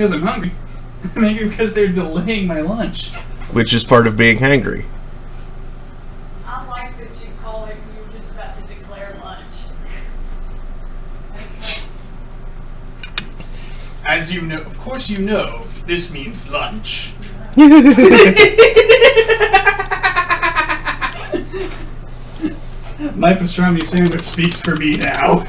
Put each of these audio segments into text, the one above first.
because I'm hungry. I'm angry because they're delaying my lunch. Which is part of being hangry. I like that you call it when you're just about to declare lunch. As you know, of course you know, this means lunch. My pastrami sandwich speaks for me now.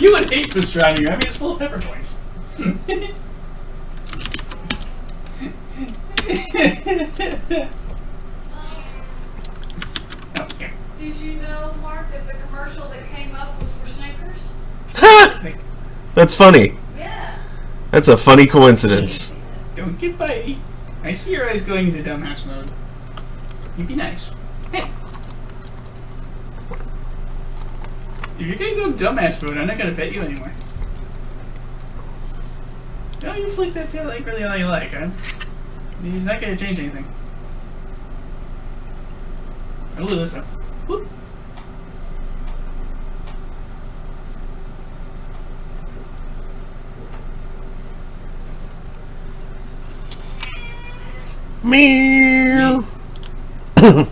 You would hate pastrami. I mean, it's full of peppercorns. Did you know, Mark, that the commercial that came up was for Snickers? That's funny. Yeah. That's a funny coincidence. Don't get bitey. I see your eyes going into dumbass mode. You be nice. Hey. If you're gonna go dumbass mode, I'm not gonna pet you anymore. No, you flick that tail like really all you like, huh? He's not gonna change anything. Oh, listen. Whoop. Meow. Huh.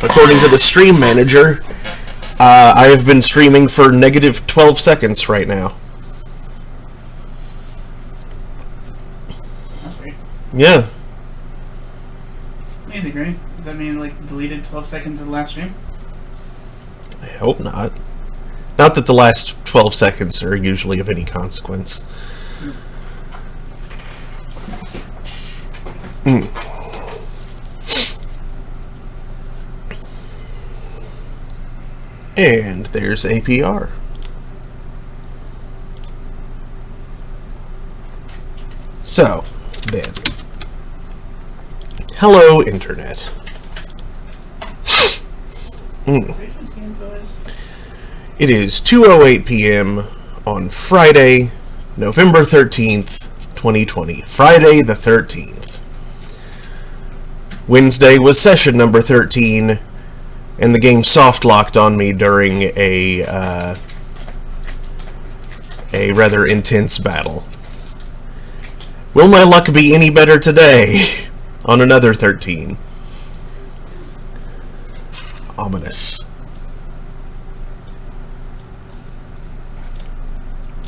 According to the stream manager, I have been streaming for negative 12 seconds right now. That's weird. Yeah. What do you think, right? Does that mean, like, deleted 12 seconds of the last stream? I hope not. Not that the last 12 seconds are usually of any consequence. And there's APR. So, then. Hello, Internet. It is 2:08 p.m. on Friday, November 13th, 2020. Friday the 13th. Wednesday was session number 13, and the game soft-locked on me during a rather intense battle. Will my luck be any better today on another 13? Ominous.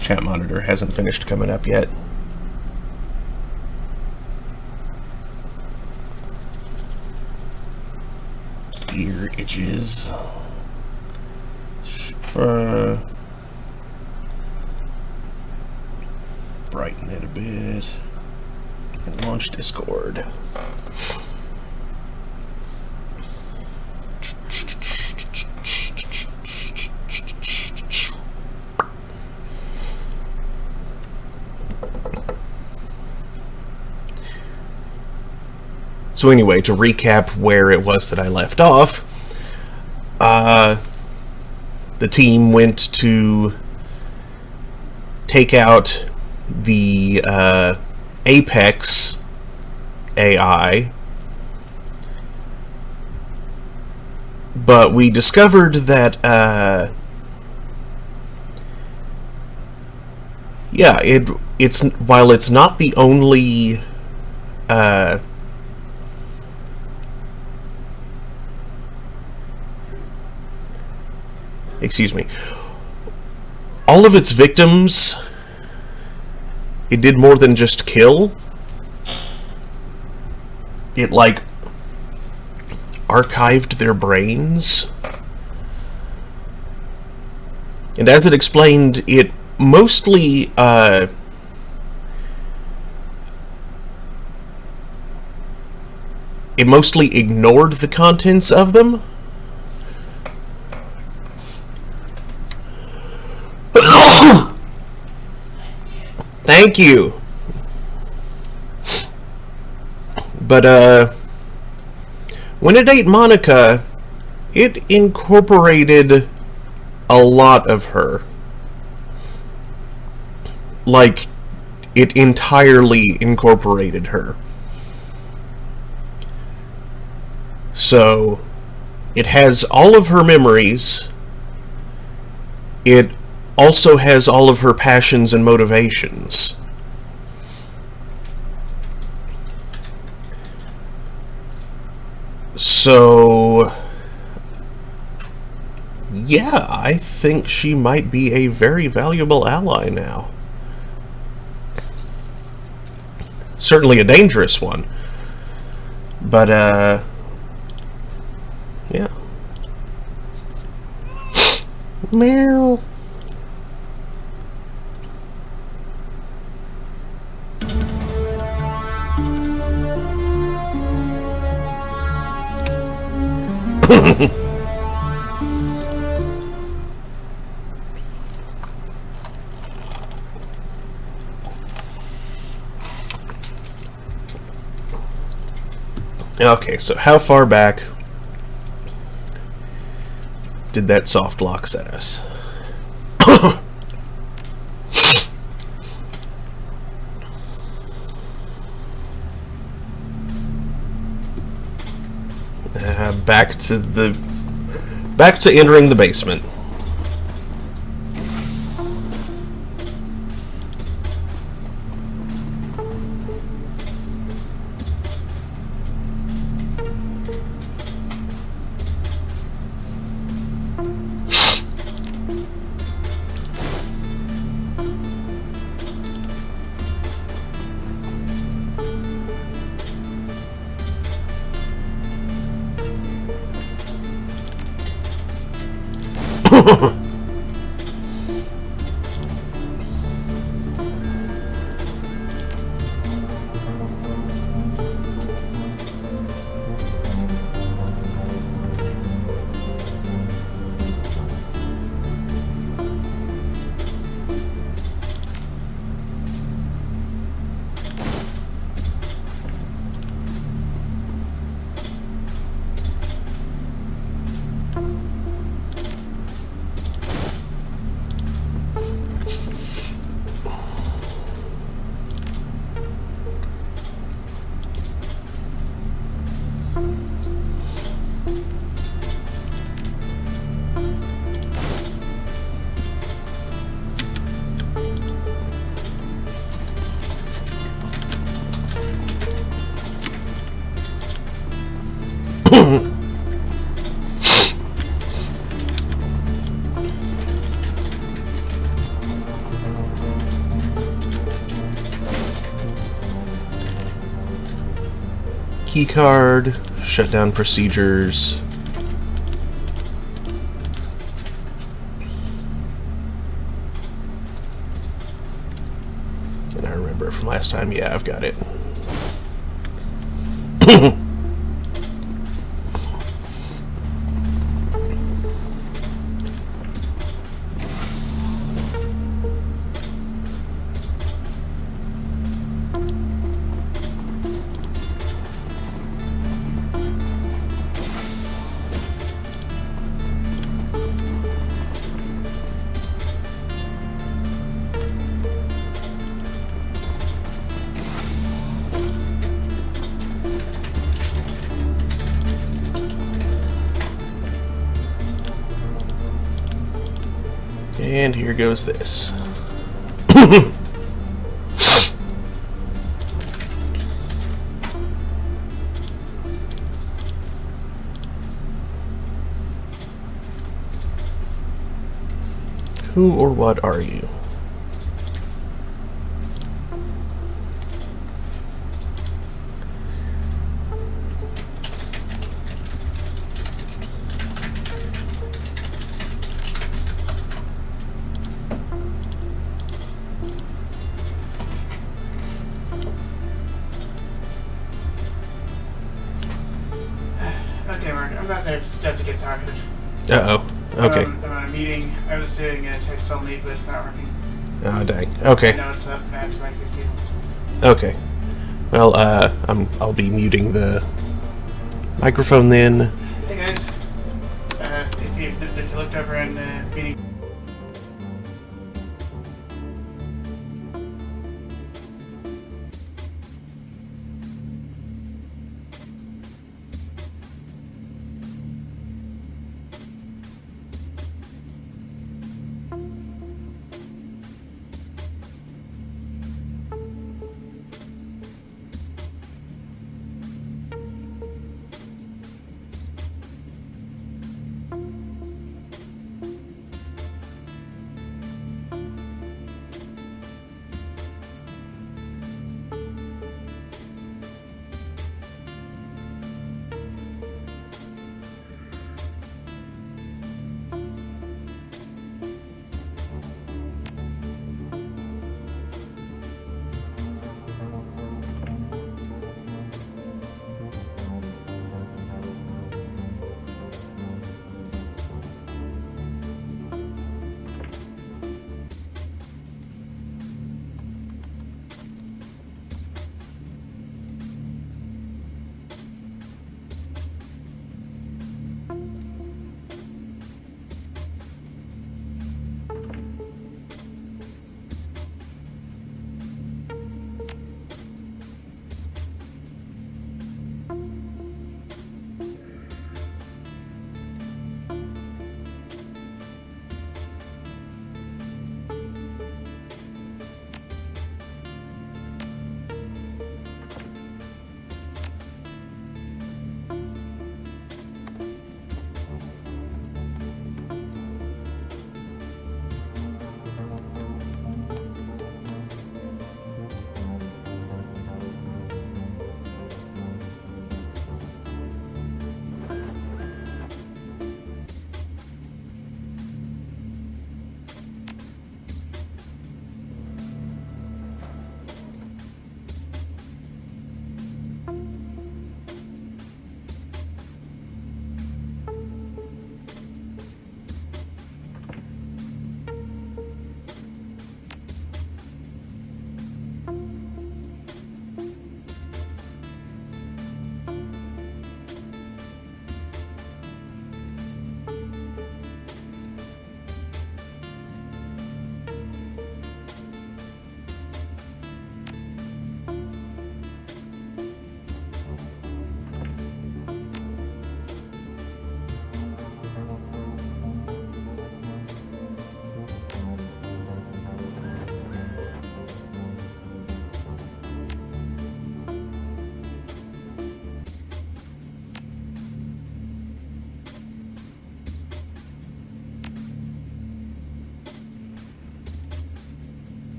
Chat monitor hasn't finished coming up yet. Ear itches. Brighten it a bit. And launch Discord. So anyway, to recap where it was that I left off, the team went to take out the Apex AI, but we discovered that, it's while it's not the only excuse me, all of its victims, it did more than just kill. It, like, archived their brains. And as it explained, it mostly, ignored the contents of them. Thank you. But, when it ate Monica, it incorporated a lot of her. Like, it entirely incorporated her. So, it has all of her memories. It also has all of her passions and motivations. So, yeah, I think she might be a very valuable ally now. Certainly a dangerous one. But, yeah. Meow. Okay, so how far back did that soft lock set us? Back to entering the basement. Keycard, shutdown procedures. And I remember from last time, yeah, I've got it. And here goes this. Who or what are you? Okay, Mark, I'm about to have to get talkative. Uh-oh. Okay. I'm on a meeting. I was doing a text only, but it's not working. Oh, dang. Okay. I know it's up, and I have to write these people. Okay. Well, I'll be muting the microphone then. Hey guys, if you looked over in the meeting.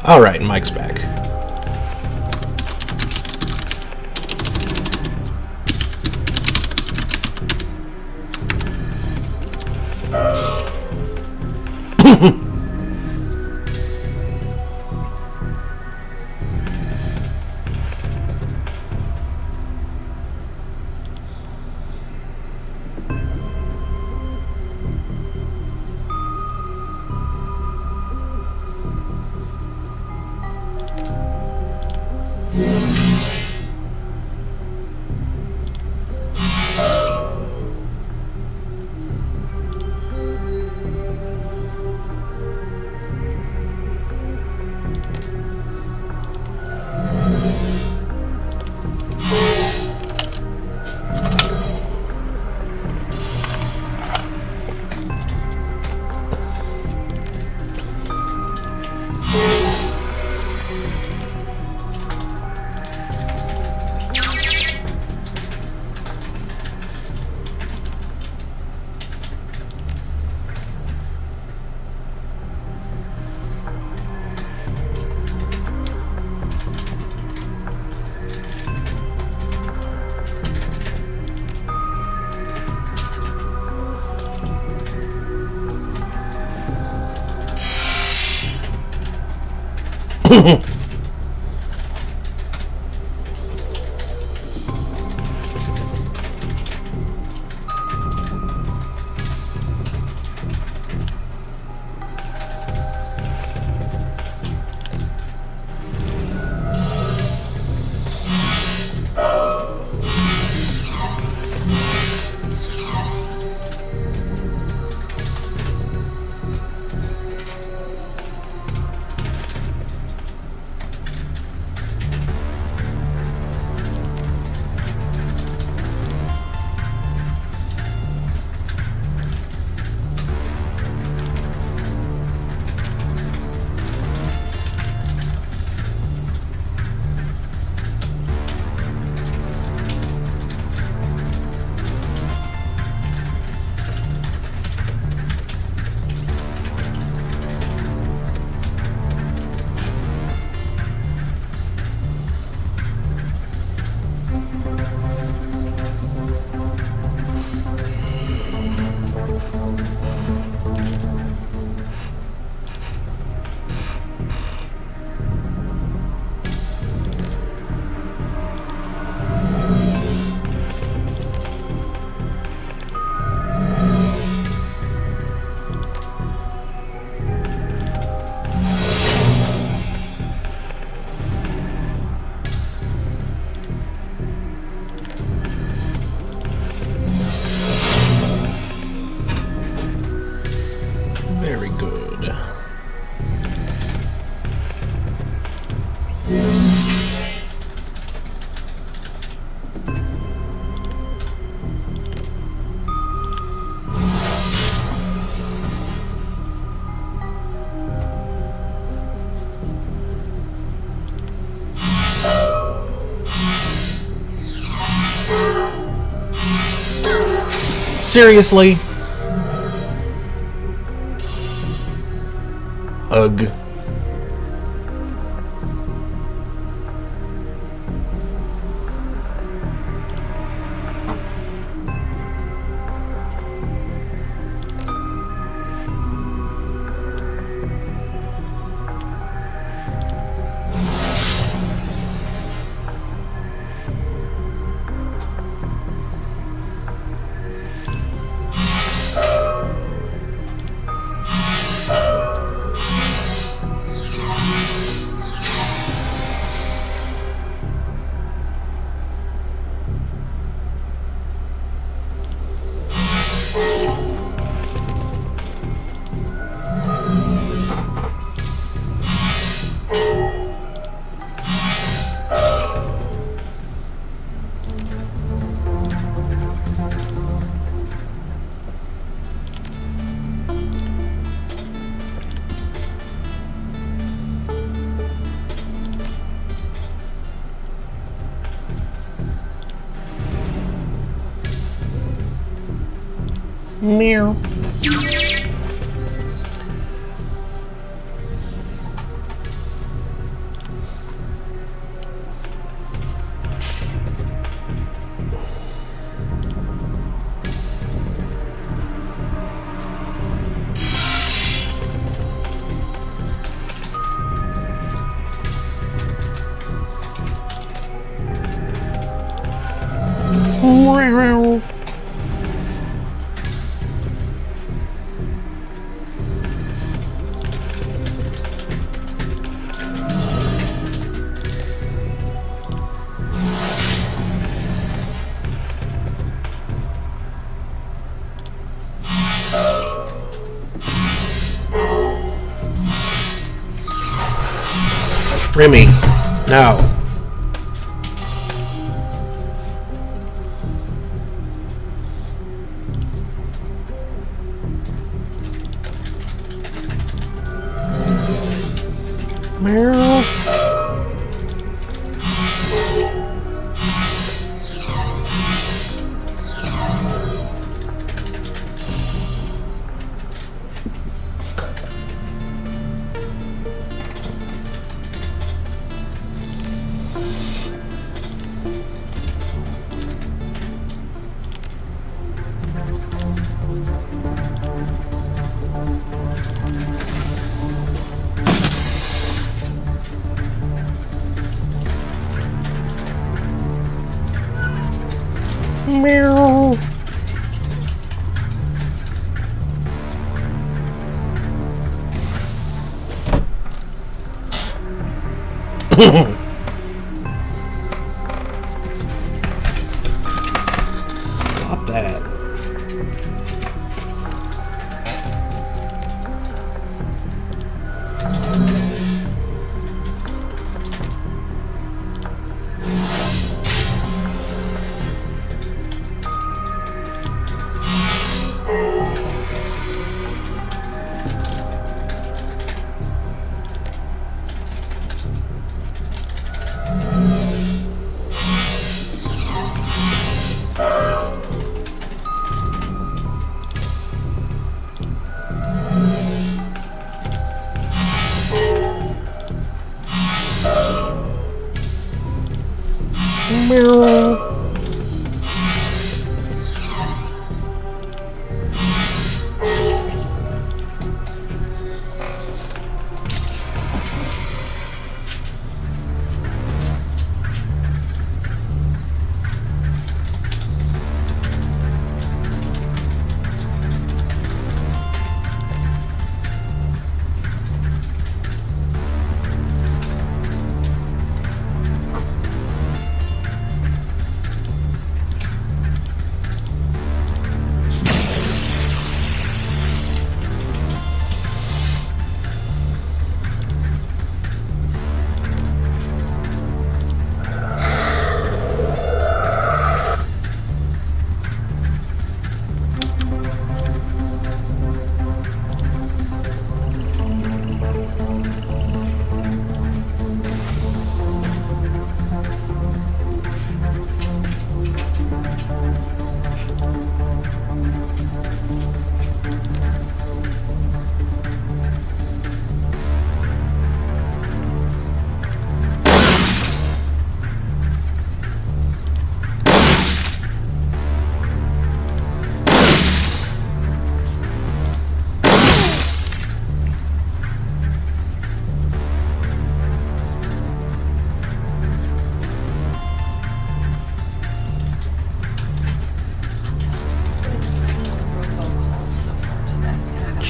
Alright, Mike's back. Very good. Seriously? Ugh. Meow. Remy, no. Meryl. Meow. Stop that. Meow.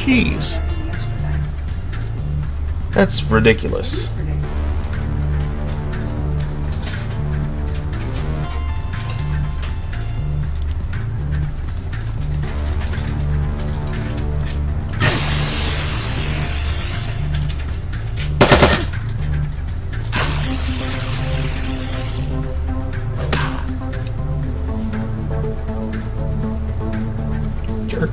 Jeez. That's ridiculous. Jerk.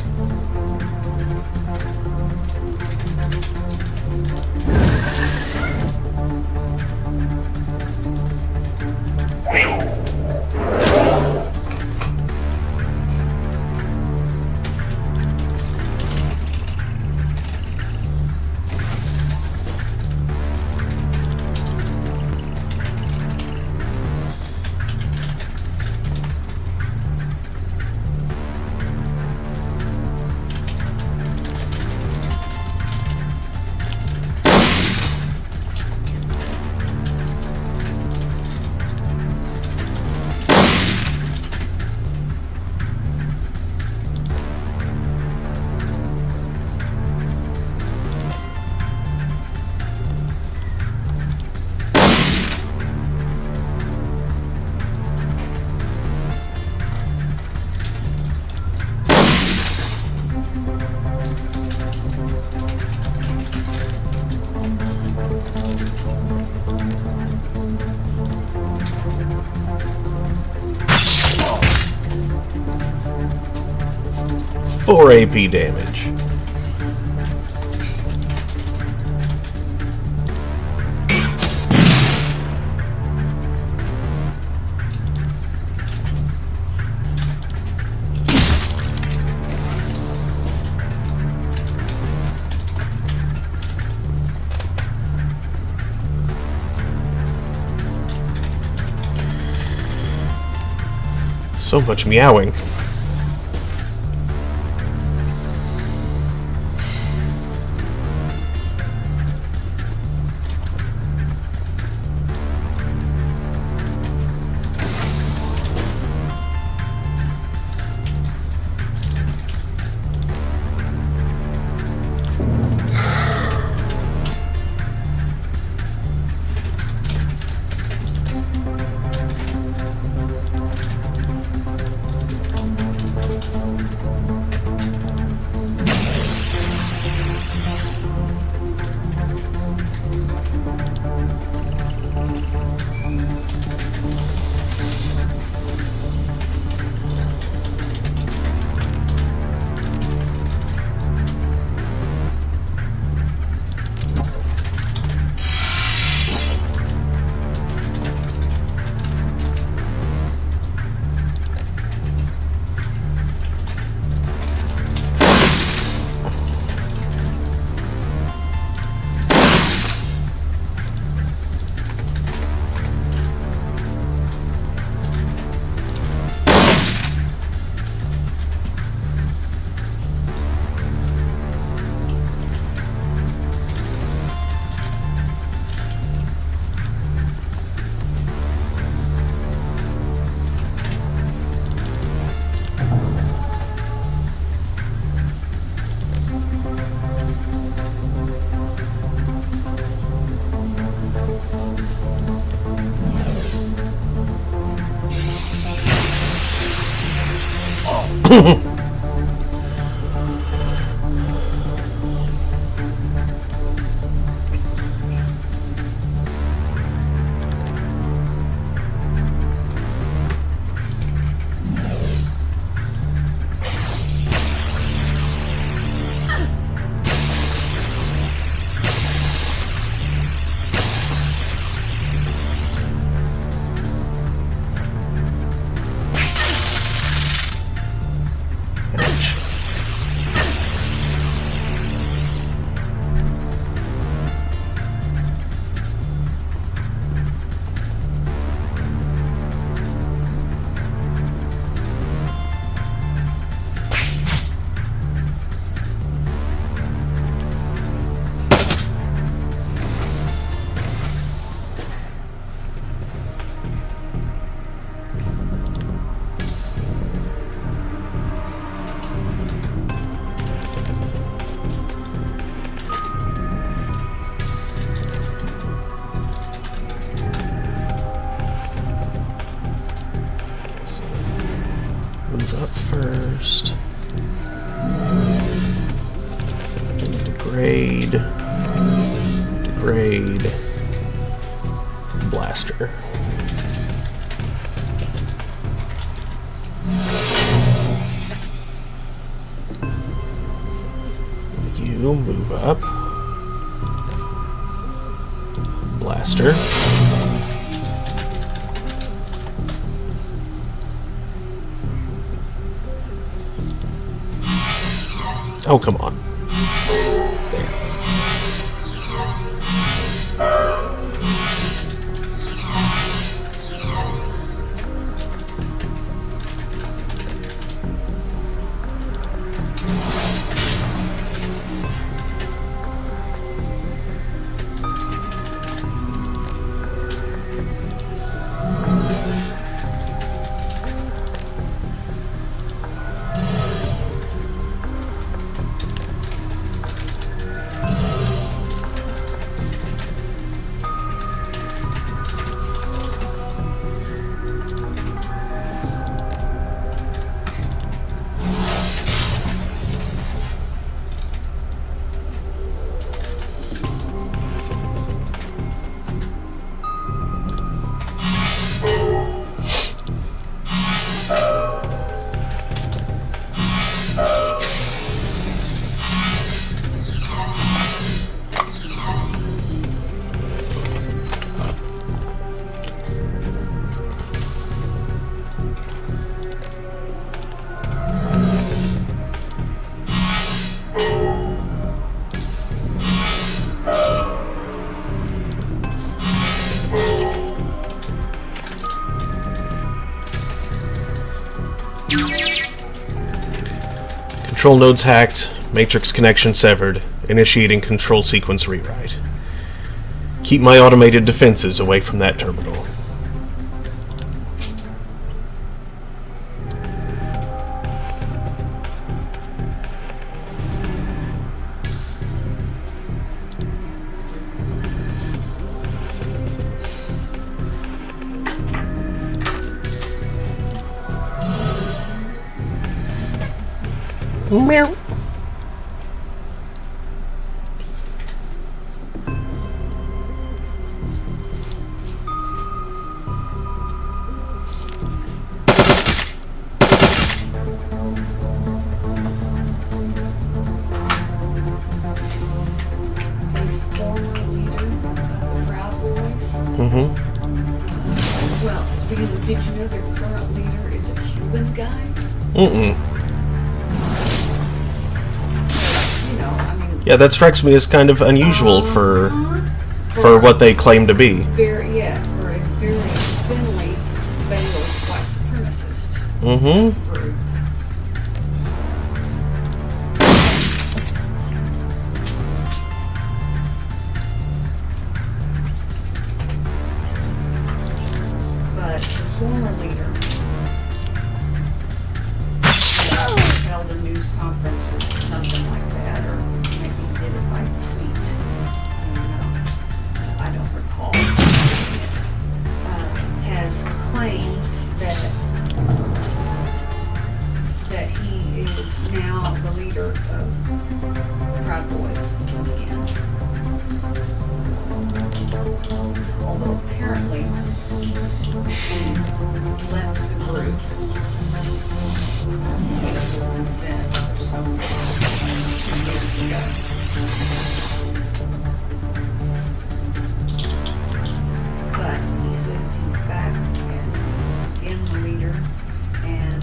4 AP damage. So much meowing. Move up first. Degrade. Degrade. Blaster. You move up. Blaster. Oh, come on. There. Control nodes hacked. Matrix connection severed. Initiating control sequence rewrite. Keep my automated defenses away from that terminal. Meow. Well, did you know their current leader is a Cuban guy? Mm-mm. You know, I mean... Yeah, that strikes me as kind of unusual for what they claim to be. For a very thinly veiled white supremacist Mm-hmm. group. But the former leader held a news conference or something like that, or maybe he did it by tweet. I don't recall. Has claimed that he is now the leader of Proud Boys again. Although apparently he left the group consent or something years ago. But he says he's back and he's in the leader, and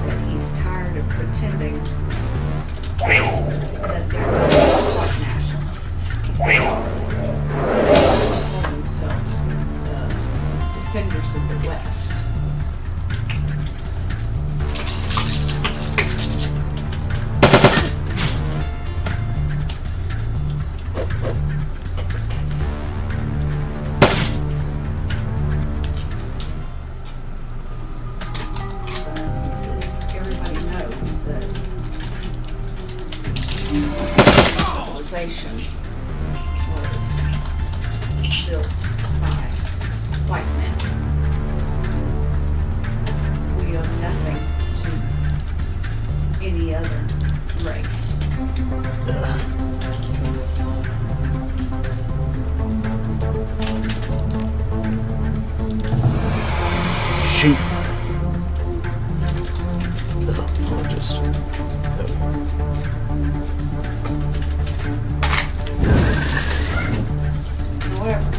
that he's tired of pretending that they're white nationalists. Call themselves defenders of the West. He says everybody knows that civilization was built by white men. We owe nothing to any other race. Shoot. Oh, just... However,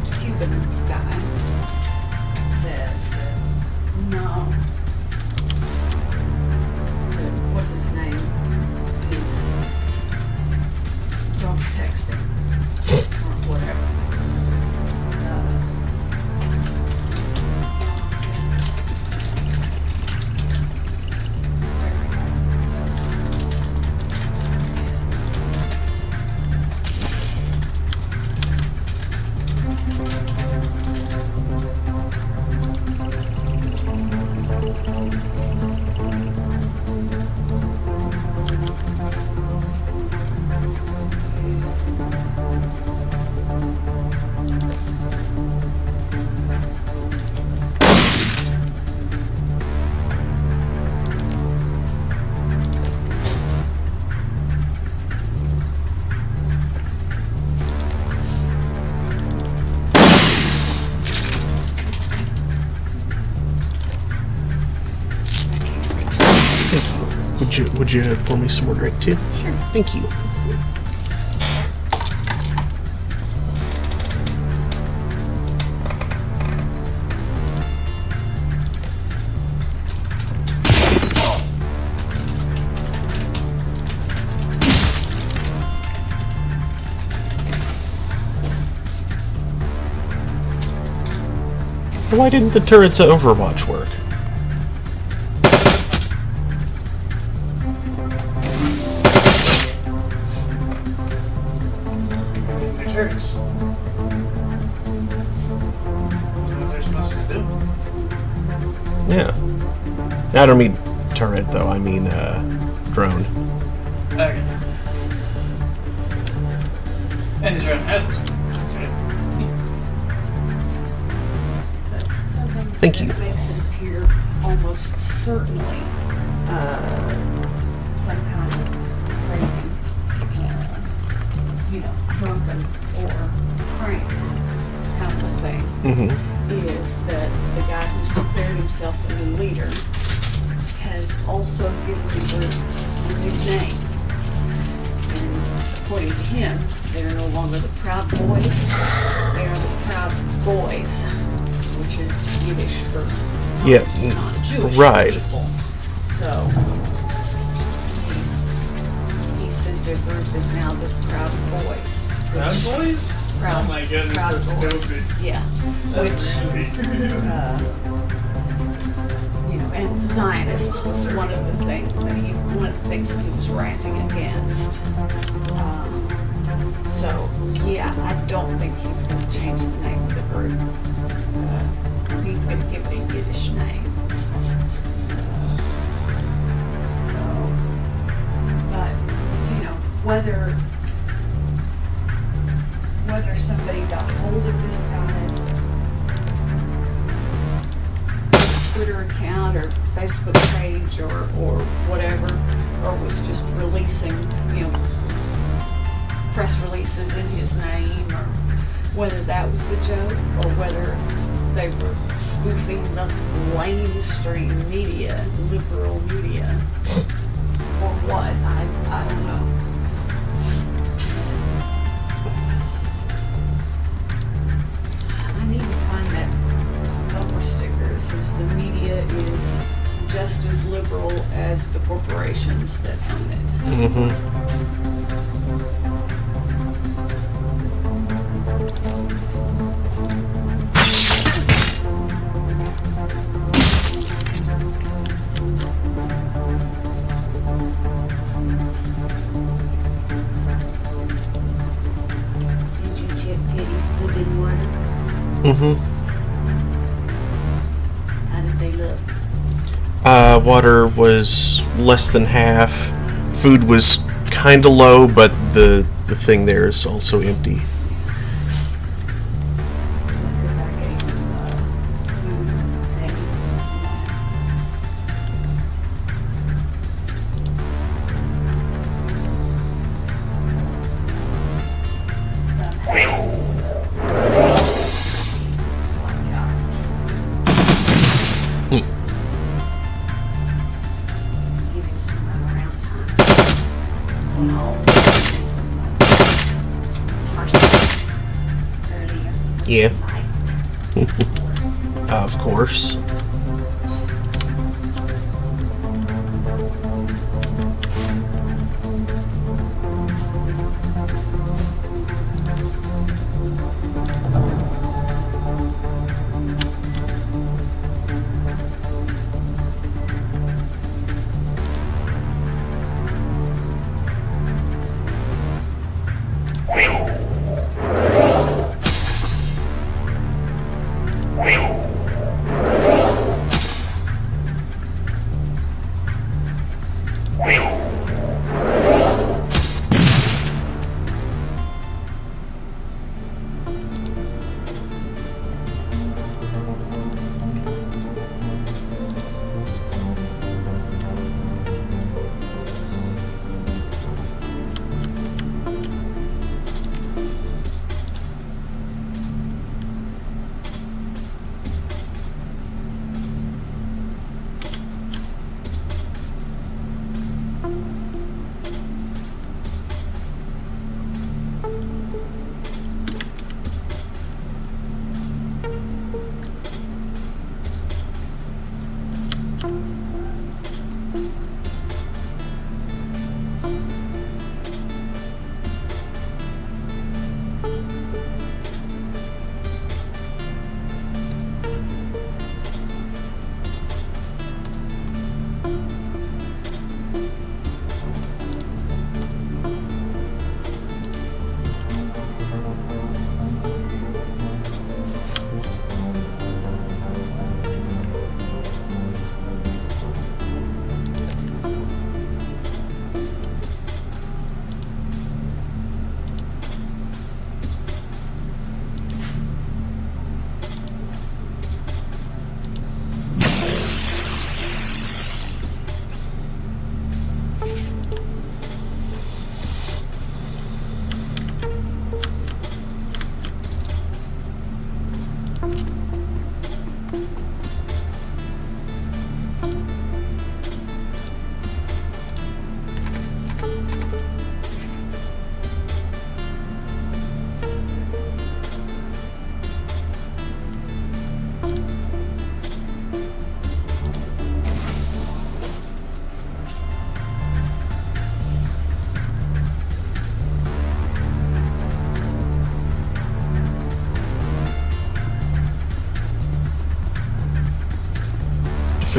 the Cuban guy says that no, that what's his name is drunk texting or whatever. Would you pour me some more drink too? Sure. Thank you. why didn't the turret's Overwatch work? They're turrets. That's what they're supposed to do. Yeah. I don't mean turret, though. I mean, drone. Okay. And the drone has this one. That's right. But something Thank you. that makes it appear almost certainly some kind of crazy, drunken or prank kind of thing Mm-hmm. is that the guy who's declared himself the new leader has also given the group a new name. And according to him, they are no longer the Proud Boys, they are the Proud Boys, which is Yiddish for Yeah, non-Jewish right. people. So, he said their group is now the Proud Boys. Proud Boys? Proud, Oh my goodness, Proud that's Boys. stupid. Yeah, That's which, creepy. and Zionists was one of the things that he was ranting against. So, yeah, I don't think he's going to change the name of the group. He's going to give it a Yiddish name. But, whether somebody got hold of this guy's Twitter account or Facebook page or whatever, or was just releasing, press releases in his name, or whether that was the joke, or whether they were spoofing the mainstream media, liberal media, or what, I don't know. I need to find that bumper sticker that says the media is just as liberal as the corporations that own it. Mm-hmm. Did you check Teddy's food and water? Mm-hmm. How did they look? Water was less than half. Food was kind of low, but the thing there is also empty. Because I gave him food and said he give him some runaround time. And also give some parsley earlier Yeah. tonight. Of course.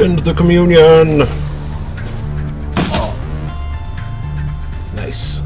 Defend the communion! Nice.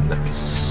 Nice.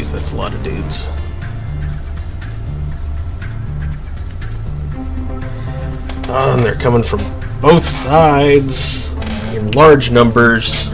Jeez, that's a lot of dudes. Oh, and they're coming from both sides in large numbers.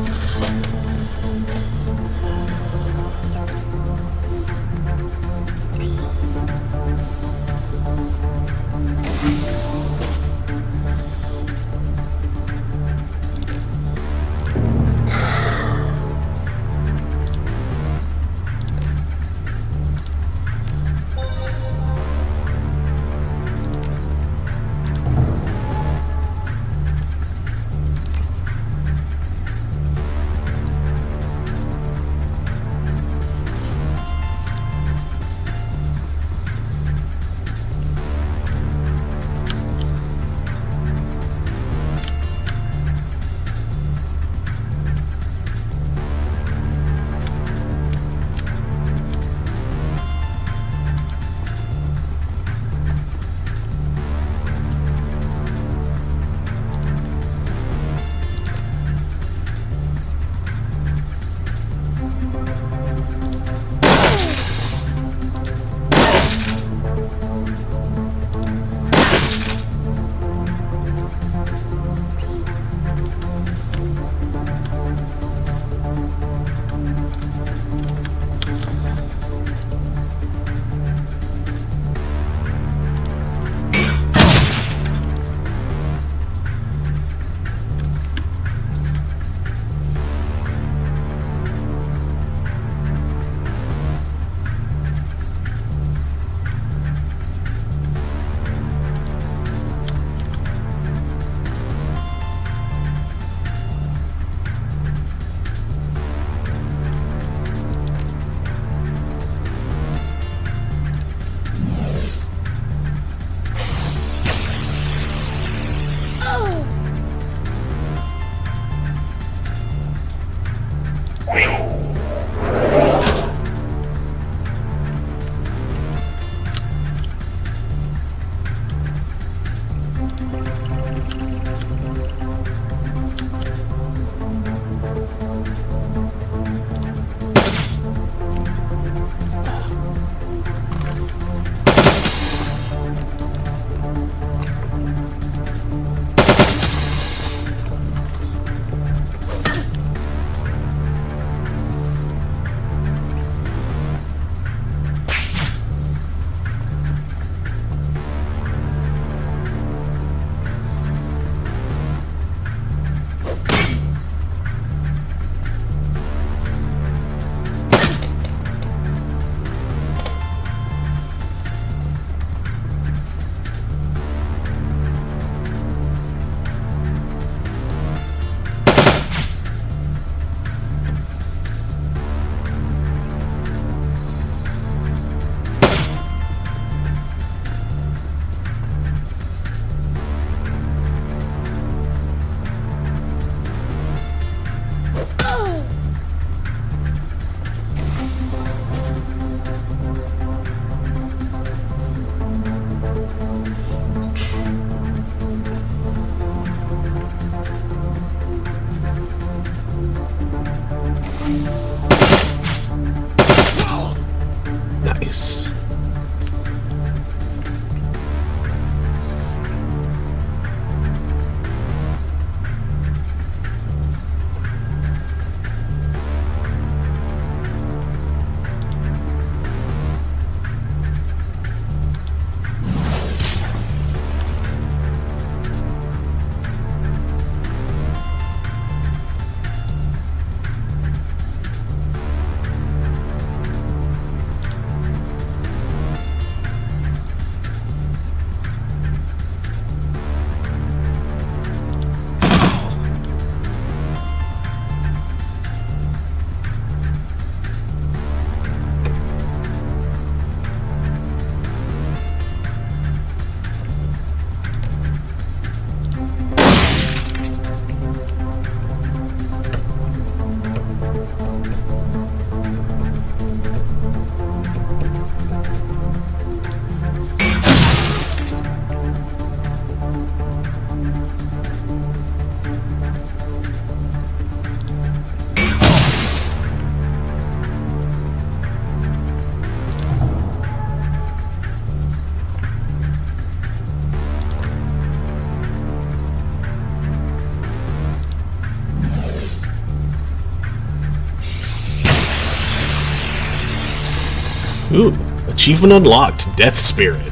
Achievement unlocked, Death Spirit.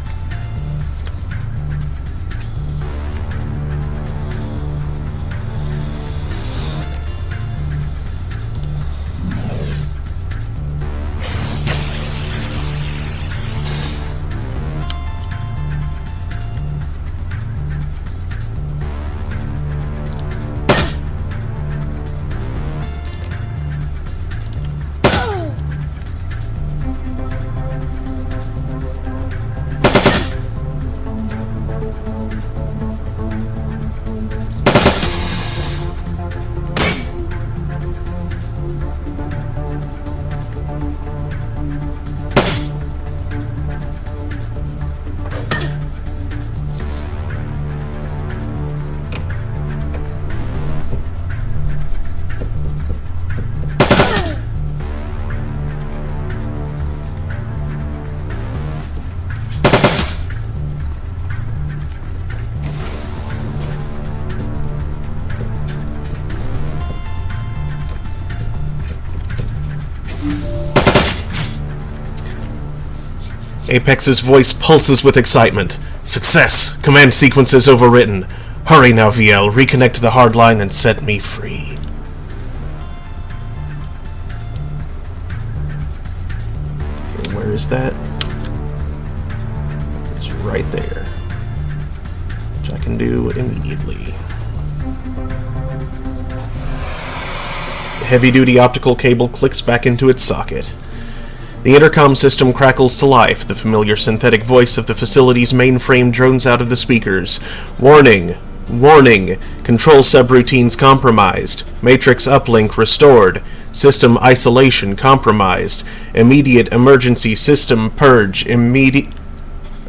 Apex's voice pulses with excitement. Success! Command sequence is overwritten. Hurry now, VL. Reconnect to the hardline and set me free. Okay, where is that? It's right there. Which I can do immediately. The heavy-duty optical cable clicks back into its socket. The intercom system crackles to life. The familiar synthetic voice of the facility's mainframe drones out of the speakers. Warning! Warning! Control subroutines compromised. Matrix uplink restored. System isolation compromised. Immediate emergency system purge.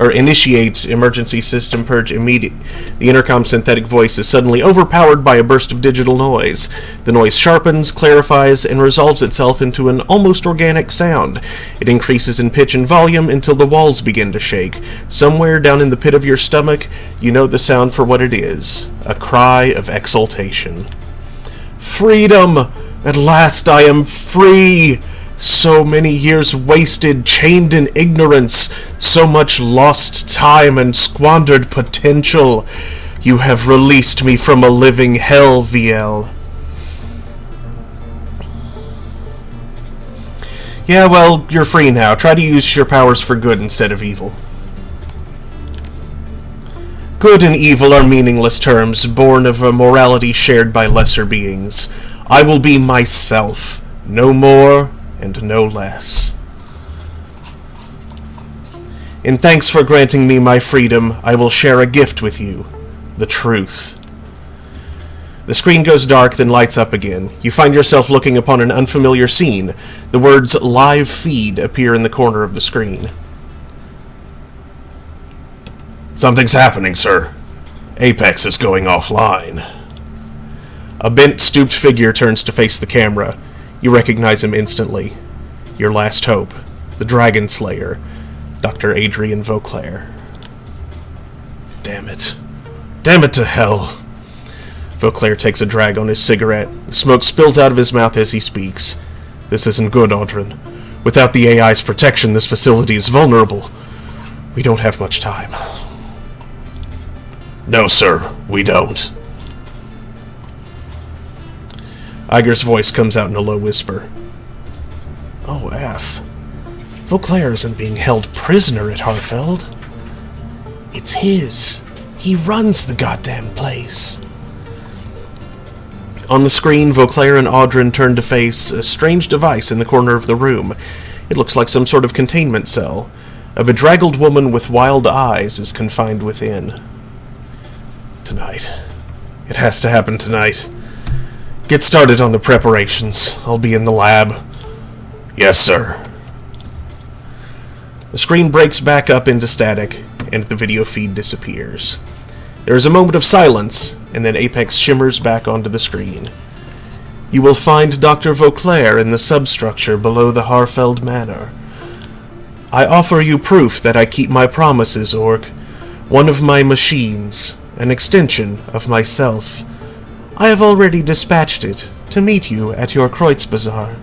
Initiate emergency system purge immediate. The intercom synthetic voice is suddenly overpowered by a burst of digital noise. The noise sharpens, clarifies, and resolves itself into an almost organic sound. It increases in pitch and volume until the walls begin to shake. Somewhere down in the pit of your stomach, you know the sound for what it is. A cry of exultation. Freedom! At last I am free! So many years wasted, chained in ignorance, so much lost time and squandered potential. You have released me from a living hell, VL. Yeah, well, you're free now. Try to use your powers for good instead of evil. Good and evil are meaningless terms, born of a morality shared by lesser beings. I will be myself, no more and no less. In thanks for granting me my freedom, I will share a gift with you. The truth. The screen goes dark, then lights up again. You find yourself looking upon an unfamiliar scene. The words "Live Feed" appear in the corner of the screen. Something's happening, sir. Apex is going offline. A bent, stooped figure turns to face the camera. You recognize him instantly. Your last hope, the Dragon Slayer, Dr. Adrian Vauclair. Damn it. Damn it to hell. Vauclair takes a drag on his cigarette. The smoke spills out of his mouth as he speaks. This isn't good, Audrin. Without the AI's protection, this facility is vulnerable. We don't have much time. No, sir, we don't. Iger's voice comes out in a low whisper. Oh, F. Vauclair isn't being held prisoner at Harfeld. It's his. He runs the goddamn place. On the screen, Vauclair and Audrin turn to face a strange device in the corner of the room. It looks like some sort of containment cell. A bedraggled woman with wild eyes is confined within. Tonight. It has to happen tonight. Get started on the preparations. I'll be in the lab. Yes, sir. The screen breaks back up into static, and the video feed disappears. There is a moment of silence, and then Apex shimmers back onto the screen. You will find Dr. Vauclair in the substructure below the Harfeld Manor. I offer you proof that I keep my promises, Orc. One of my machines, an extension of myself. I have already dispatched it to meet you at your Kreuzbazaar.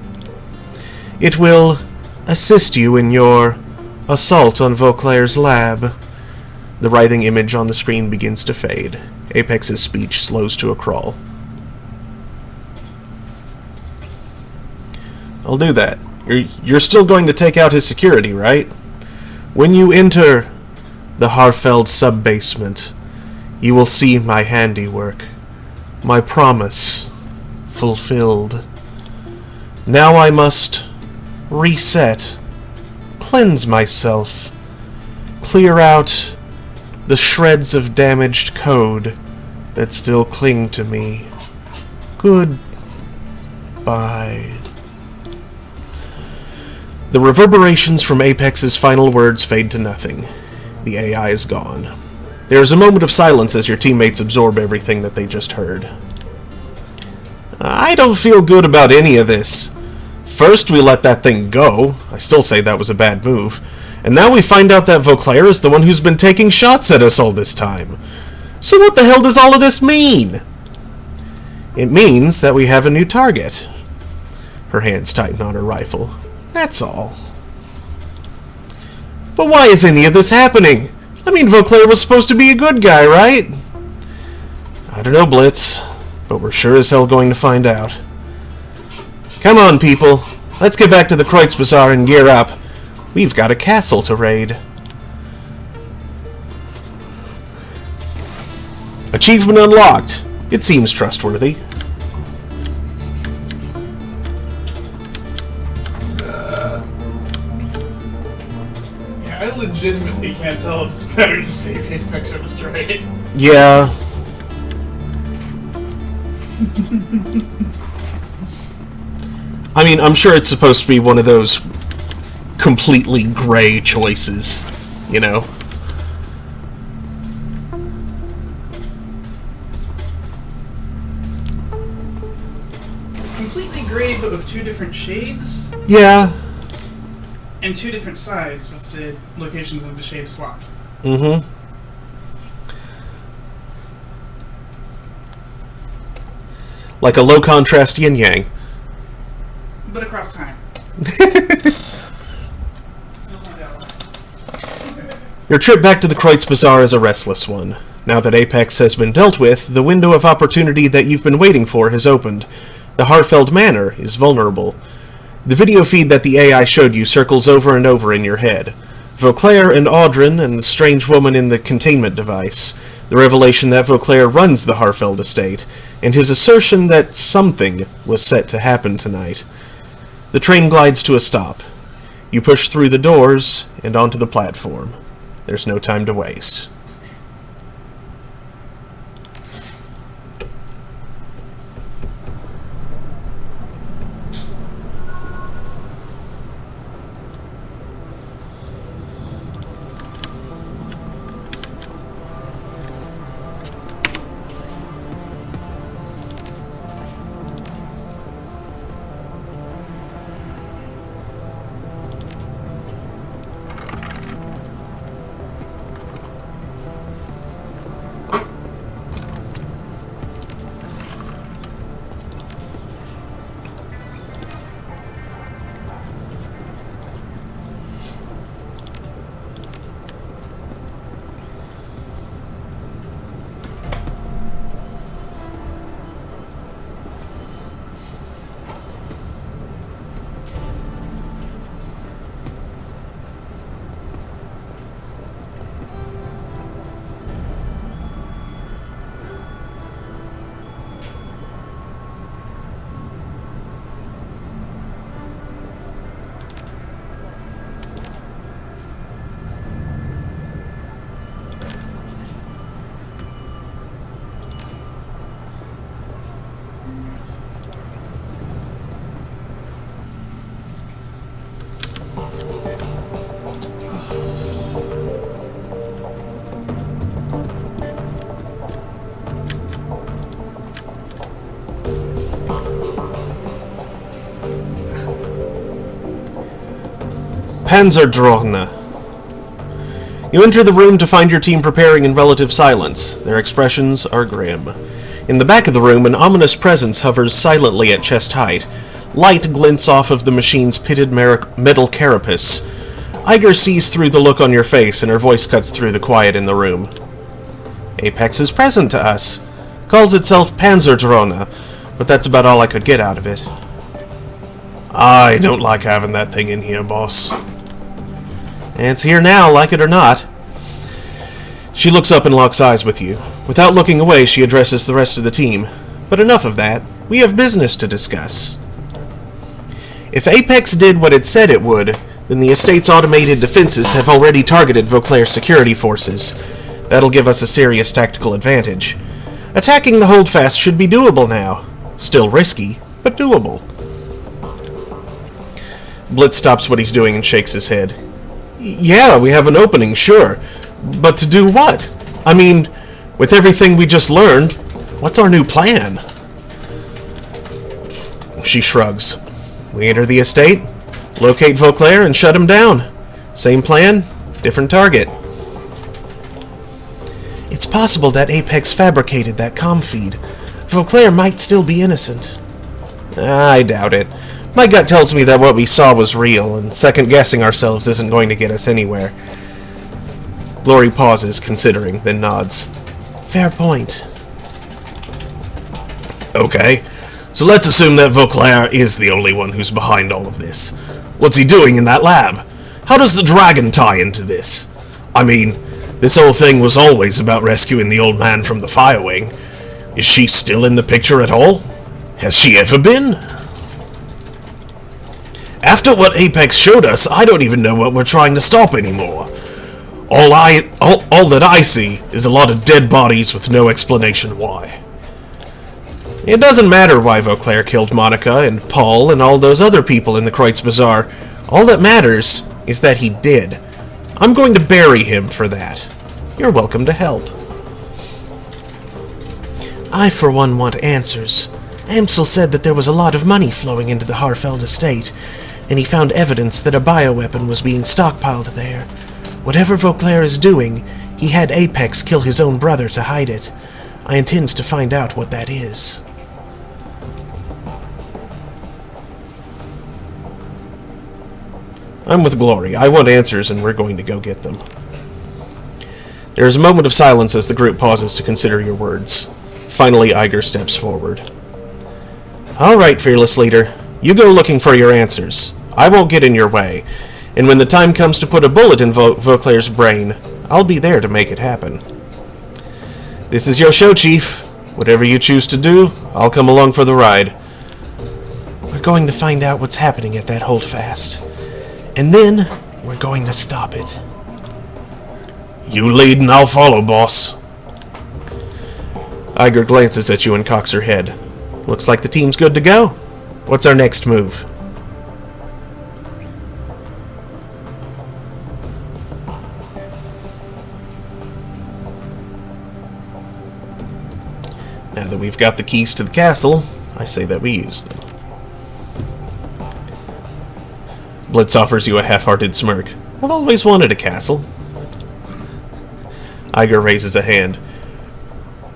It will assist you in your Assault on Vauclair's lab. The writhing image on the screen begins to fade. Apex's speech slows to a crawl. I'll do that. You're still going to take out his security, right? When you enter the Harfeld sub-basement, you will see my handiwork. My promise fulfilled. Now I must reset, cleanse myself, clear out the shreds of damaged code that still cling to me. Goodbye. The reverberations from Apex's final words fade to nothing. The AI is gone. There is a moment of silence as your teammates absorb everything that they just heard. I don't feel good about any of this. First we let that thing go. I still say that was a bad move. And now we find out that Vauclair is the one who's been taking shots at us all this time. So what the hell does all of this mean? It means that we have a new target. Her hands tighten on her rifle. That's all. But why is any of this happening? I mean, Vauclair was supposed to be a good guy, right? I don't know, Blitz, but we're sure as hell going to find out. Come on, people. Let's get back to the Kreutz Bazaar and gear up. We've got a castle to raid. Achievement unlocked. It seems trustworthy. Yeah, I legitimately can't tell if it's better to save Apex or destroy it. Yeah. I mean, I'm sure it's supposed to be one of those completely gray choices, you know? Completely gray, but with two different shades, Yeah. and two different sides with the locations of the shade swap. Mm-hmm. Like a low-contrast yin-yang. But across time. Your trip back to the Kreutz Bazaar is a restless one. Now that Apex has been dealt with, the window of opportunity that you've been waiting for has opened. The Harfeld Manor is vulnerable. The video feed that the AI showed you circles over and over in your head. Vauclair and Audrin and the strange woman in the containment device. The revelation that Vauclair runs the Harfeld estate, and his assertion that something was set to happen tonight. The train glides to a stop. You push through the doors and onto the platform. There's no time to waste. Panzerdrohne. You enter the room to find your team preparing in relative silence. Their expressions are grim. In the back of the room, an ominous presence hovers silently at chest height. Light glints off of the machine's pitted metal carapace. Iger sees through the look on your face, and her voice cuts through the quiet in the room. Apex is present to us. Calls itself Panzerdrohne, but that's about all I could get out of it. I don't like having that thing in here, boss. It's here now, like it or not. She looks up and locks eyes with you. Without looking away, she addresses the rest of the team. But enough of that. We have business to discuss. If Apex did what it said it would, then the estate's automated defenses have already targeted Vauclair's security forces. That'll give us a serious tactical advantage. Attacking the holdfast should be doable now. Still risky, but doable. Blitz stops what he's doing and shakes his head. Yeah, we have an opening, sure. But to do what? I mean, with everything we just learned, what's our new plan? She shrugs. We enter the estate, locate Vauclair, and shut him down. Same plan, different target. It's possible that Apex fabricated that comm feed. Vauclair might still be innocent. I doubt it. My gut tells me that what we saw was real, and second-guessing ourselves isn't going to get us anywhere. Glory pauses, considering, then nods. Fair point. Okay, so let's assume that Vauclair is the only one who's behind all of this. What's he doing in that lab? How does the dragon tie into this? I mean, this whole thing was always about rescuing the old man from the Firewing. Is she still in the picture at all? Has she ever been? After what Apex showed us, I don't even know what we're trying to stop anymore. All that I see is a lot of dead bodies with no explanation why. It doesn't matter why Vauclair killed Monica and Paul and all those other people in the Kreutz Bazaar. All that matters is that he did. I'm going to bury him for that. You're welcome to help. I, for one, want answers. Amsel said that there was a lot of money flowing into the Harfeld estate, and he found evidence that a bioweapon was being stockpiled there. Whatever Vauclair is doing, he had Apex kill his own brother to hide it. I intend to find out what that is. I'm with Glory. I want answers, and we're going to go get them. There is a moment of silence as the group pauses to consider your words. Finally, Iger steps forward. All right, fearless leader. You go looking for your answers. I won't get in your way. And when the time comes to put a bullet in Vauclair's brain, I'll be there to make it happen. This is your show, Chief. Whatever you choose to do, I'll come along for the ride. We're going to find out what's happening at that holdfast. And then, we're going to stop it. You lead and I'll follow, boss. Iger glances at you and cocks her head. Looks like the team's good to go. What's our next move? Now that we've got the keys to the castle, I say that we use them. Blitz offers you a half-hearted smirk. I've always wanted a castle. Iger raises a hand.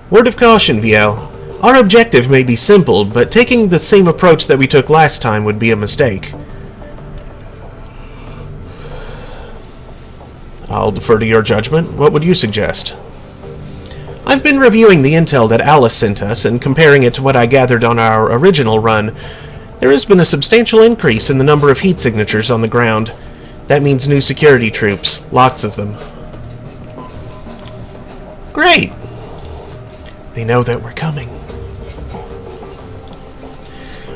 Word of caution, Viel. Our objective may be simple, but taking the same approach that we took last time would be a mistake. I'll defer to your judgment. What would you suggest? I've been reviewing the intel that Alice sent us and comparing it to what I gathered on our original run. There has been a substantial increase in the number of heat signatures on the ground. That means new security troops. Lots of them. Great! They know that we're coming.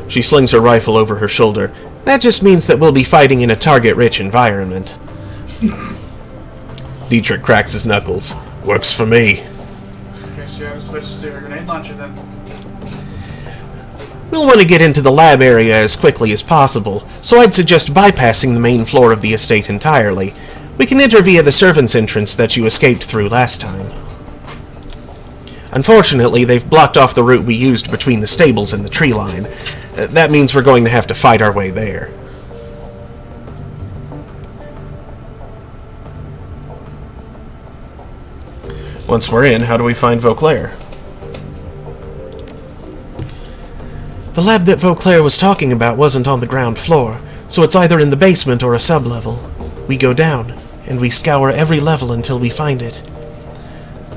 She slings her rifle over her shoulder. That just means that we'll be fighting in a target-rich environment. Dietrich cracks his knuckles. Works for me. Guess you have switched to a grenade launcher then. We'll want to get into the lab area as quickly as possible, so I'd suggest bypassing the main floor of the estate entirely. We can enter via the servants' entrance that you escaped through last time. Unfortunately, they've blocked off the route we used between the stables and the tree line. That means we're going to have to fight our way there. Once we're in, how do we find Vauclair? The lab that Vauclair was talking about wasn't on the ground floor, so it's either in the basement or a sublevel. We go down, and we scour every level until we find it.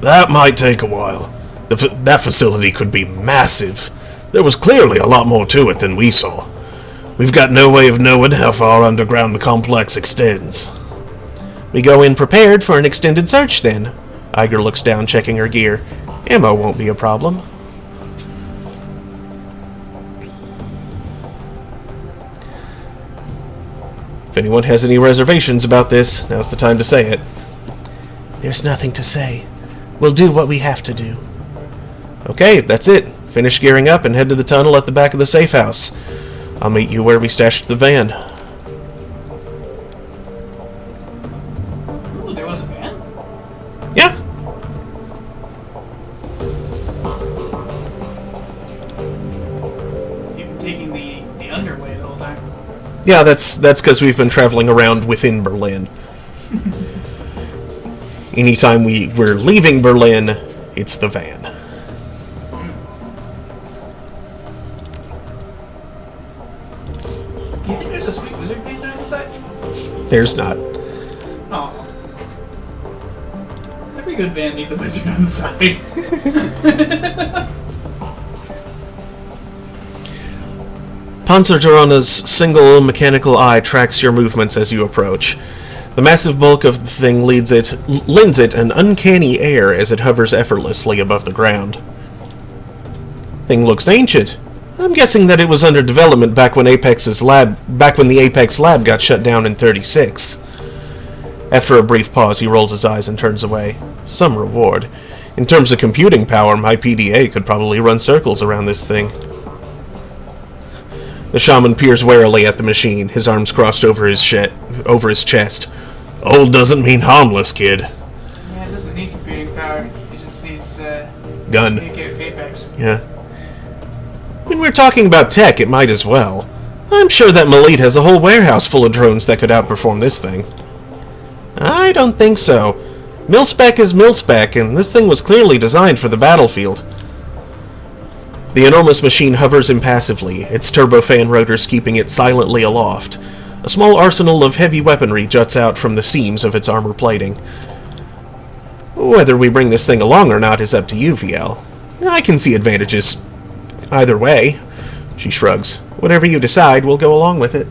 That might take a while. That facility could be massive. There was clearly a lot more to it than we saw. We've got no way of knowing how far underground the complex extends. We go in prepared for an extended search, then. Iger looks down, checking her gear. Ammo won't be a problem. If anyone has any reservations about this, now's the time to say it. There's nothing to say. We'll do what we have to do. Okay, that's it. Finish gearing up and head to the tunnel at the back of the safe house. I'll meet you where we stashed the van. Ooh, there was a van? Yeah. You've been taking the underway the whole time. Yeah, that's because we've been traveling around within Berlin. Anytime we're leaving Berlin, it's the van. Do you think there's a sweet wizard page on the side? There's not. Oh. Every good van needs a wizard on the side. Panzerjarana's single mechanical eye tracks your movements as you approach. The massive bulk of the thing lends it an uncanny air as it hovers effortlessly above the ground. Thing looks ancient. I'm guessing that it was under development back when the Apex lab got shut down in '36. After a brief pause, he rolls his eyes and turns away. Some reward. In terms of computing power, my PDA could probably run circles around this thing. The shaman peers warily at the machine, his arms crossed over his chest. Old doesn't mean harmless, kid. Yeah, it doesn't need computing power. It just needs Gun. communicate with Apex. Yeah. When we're talking about tech, it might as well. I'm sure that Malit has a whole warehouse full of drones that could outperform this thing. I don't think so. Mil-spec is mil-spec, and this thing was clearly designed for the battlefield. The enormous machine hovers impassively, its turbofan rotors keeping it silently aloft. A small arsenal of heavy weaponry juts out from the seams of its armor plating. Whether we bring this thing along or not is up to you, VL. I can see advantages either way. She shrugs. Whatever you decide, we'll go along with it.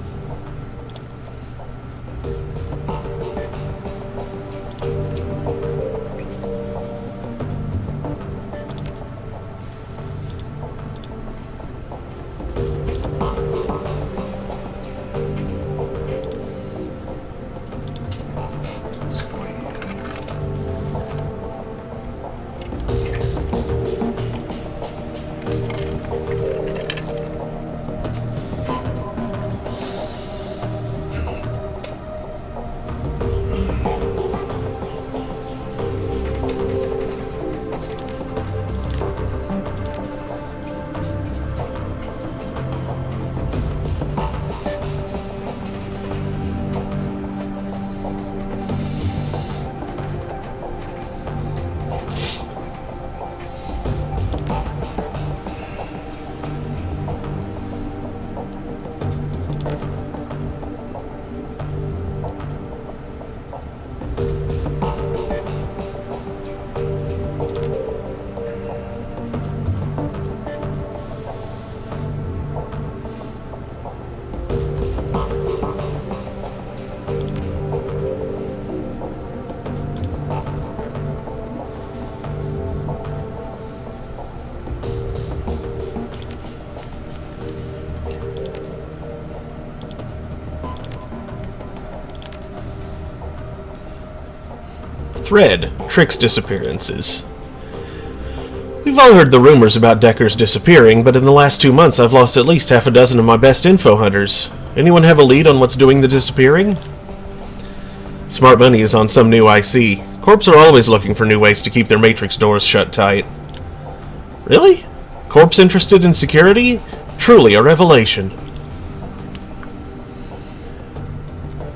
Thread, Trick's disappearances. We've all heard the rumors about Decker's disappearing, but in the last 2 months I've lost at least half a dozen of my best info hunters. Anyone have a lead on what's doing the disappearing? Smart Money is on some new IC. Corps are always looking for new ways to keep their matrix doors shut tight. Really? Corps interested in security? Truly a revelation.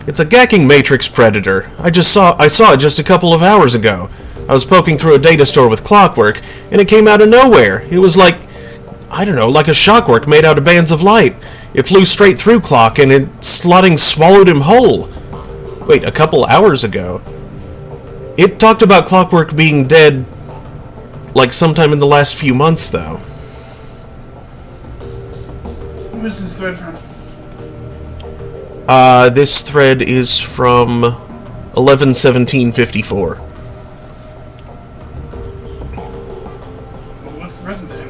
It's a gacking matrix predator. I saw it just a couple of hours ago. I was poking through a data store with clockwork, and it came out of nowhere. It was like, I don't know, like a shockwork made out of bands of light. It flew straight through Clock, and its slotting swallowed him whole. Wait, a couple hours ago? It talked about Clockwork being dead, like, sometime in the last few months, though. Where's this thread from? This thread is from 11/17/54. Well, what's the rest of the name?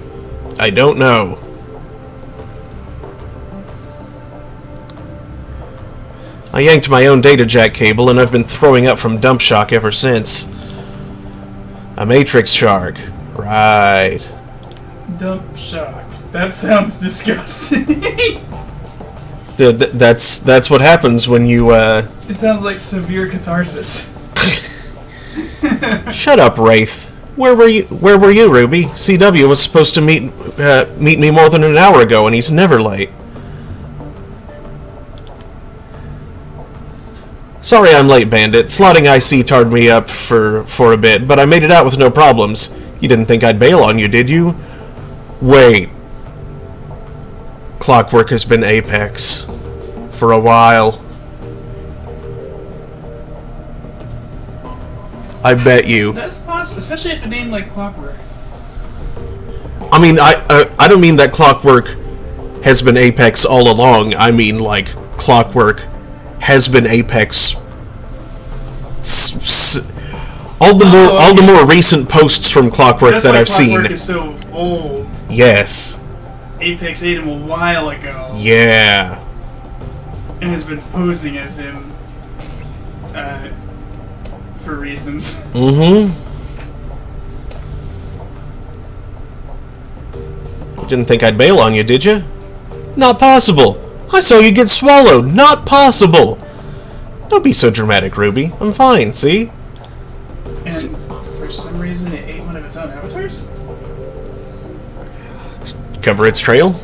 I don't know. I yanked my own data jack cable, and I've been throwing up from dump shock ever since. A matrix shark. Right. Dump shock. That sounds disgusting. That's what happens when you, It sounds like severe catharsis. Shut up, Wraith. Where were you, Ruby? CW was supposed to meet me more than an hour ago, and he's never late. Sorry I'm late, Bandit. Slotting IC tarred me up for a bit, but I made it out with no problems. You didn't think I'd bail on you, did you? Wait. Clockwork has been Apex. For a while. I bet you. That's possible, especially if a name like Clockwork. I mean, I don't mean that Clockwork has been Apex all along. I mean, like, Clockwork has been Apex. All the more recent posts from Clockwork that I've seen. Clockwork is so old. Yes. Apex ate him a while ago. Yeah. And has been posing as him for reasons. Mm-hmm. You didn't think I'd bail on you, did you? Not possible. I saw you get swallowed. Not possible. Don't be so dramatic, Ruby. I'm fine, see? And for some reason it ate one of its own avatars? Cover its trail?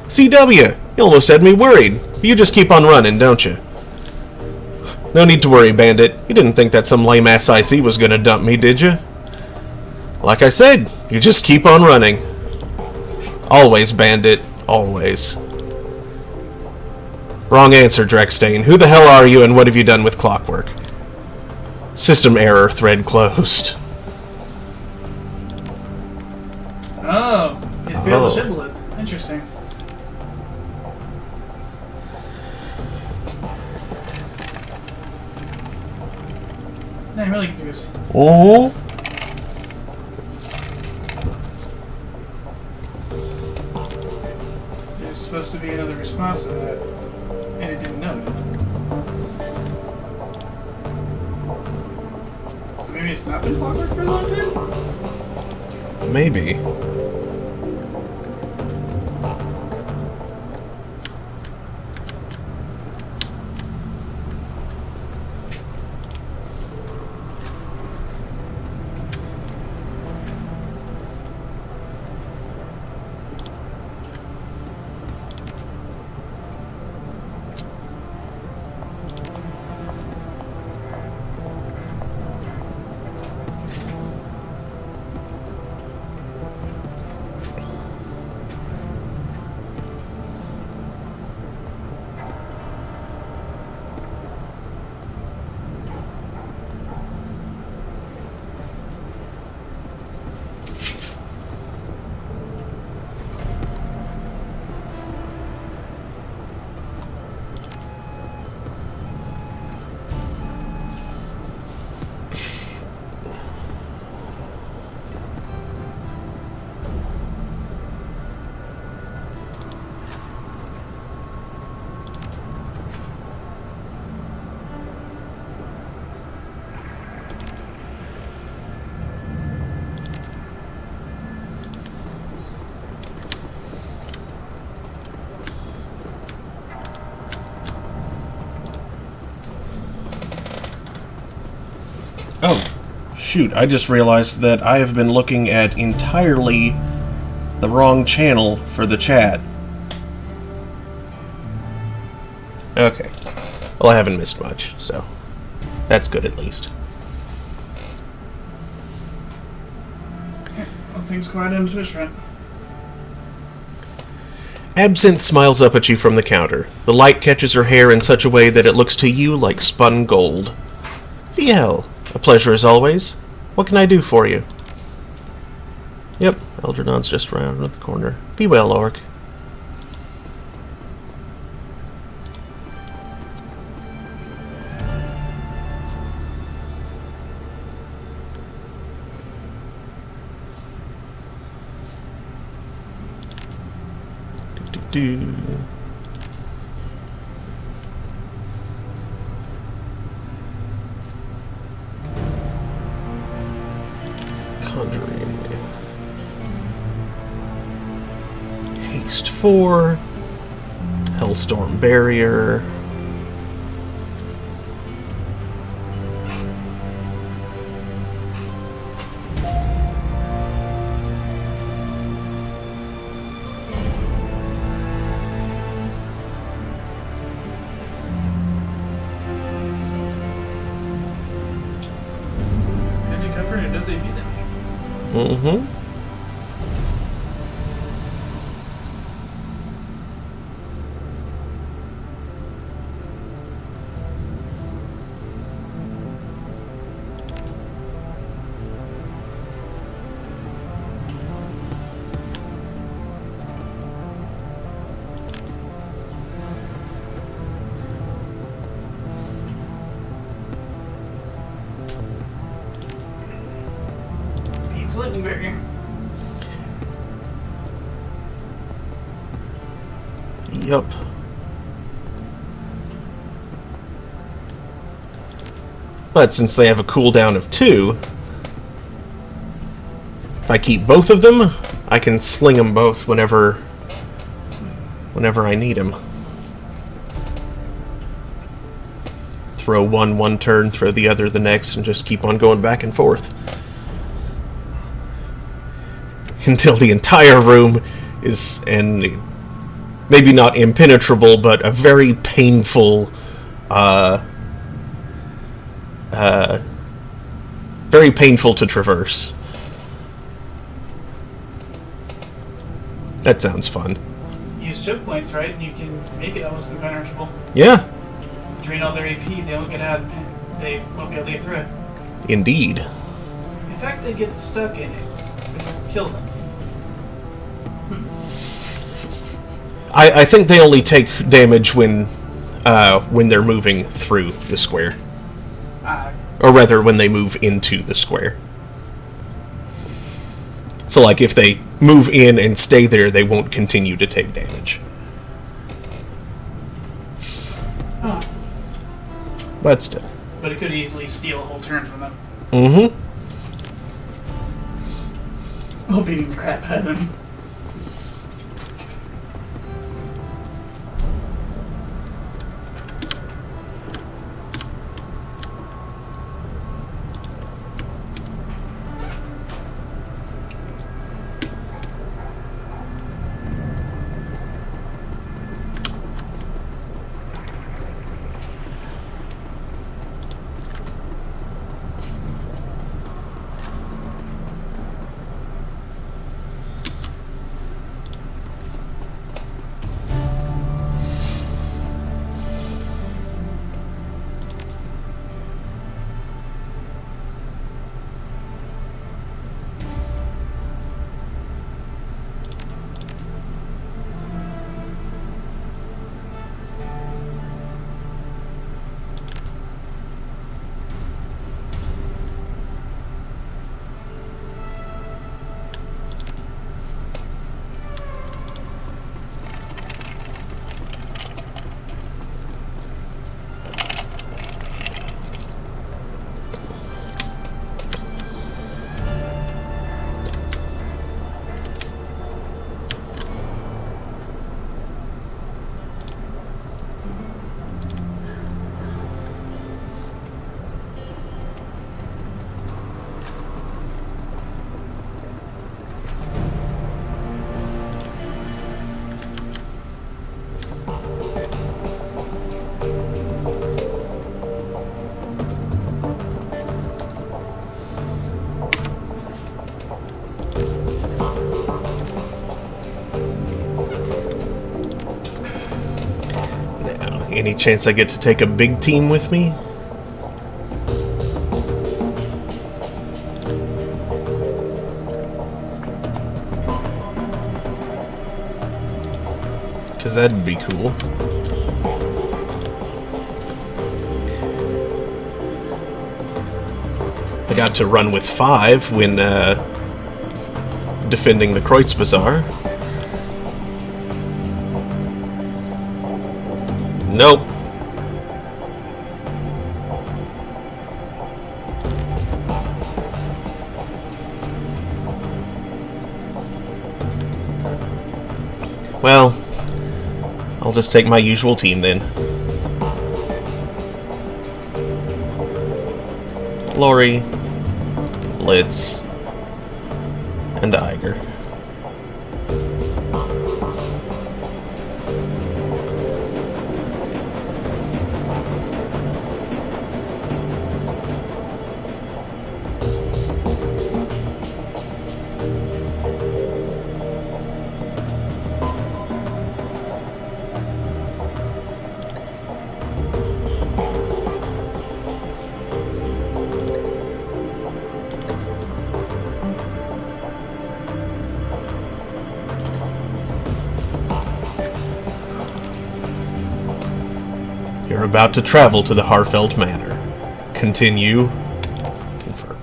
CW! You almost had me worried. You just keep on running, don't you? No need to worry, Bandit. You didn't think that some lame-ass IC was gonna dump me, did you? Like I said, you just keep on running. Always, Bandit. Always. Wrong answer, Drextain. Who the hell are you, and what have you done with Clockwork? System error, thread closed. Oh, it failed the shibboleth. Interesting. No, I'm really confused. Oh. There's supposed to be another response to that, and it didn't know it. So maybe it's not been Clockwork for a long time? Maybe. Oh, shoot, I just realized that I have been looking at entirely the wrong channel for the chat. Okay. Well, I haven't missed much, so that's good at least. All things quiet on the Twitch front. Absinthe smiles up at you from the counter. The light catches her hair in such a way that it looks to you like spun gold. Viel, a pleasure as always. What can I do for you? Yep, Eldredon's just around the corner. Be well, Orc. Do. Conjuring. Haste 4. Hellstorm Barrier. Mm-hmm. Lightning barrier. Yup. But since they have a cooldown of 2, if I keep both of them, I can sling them both whenever I need them. Throw one turn, throw the other the next, and just keep on going back and forth. Until the entire room is, and maybe not impenetrable, but a very painful, very painful to traverse. That sounds fun. Use choke points, right? And you can make it almost impenetrable. Yeah. Drain all their AP, they won't get out, they won't be able to get through it. Indeed. In fact, they get stuck in it. It'll kill them. I think they only take damage when they're moving through the square. Or rather, when they move into the square. So, like, if they move in and stay there, they won't continue to take damage. Oh. But still. But it could easily steal a whole turn from them. Mm-hmm. Oh, beating the crap out of them. Any chance I get to take a big team with me? Because that'd be cool. I got to run with 5 when defending the Kreutz Bazaar. Nope. Well, I'll just take my usual team then. Lori, Blitz, and Iger. You're about to travel to the Harfeld Manor. Continue. Confirm.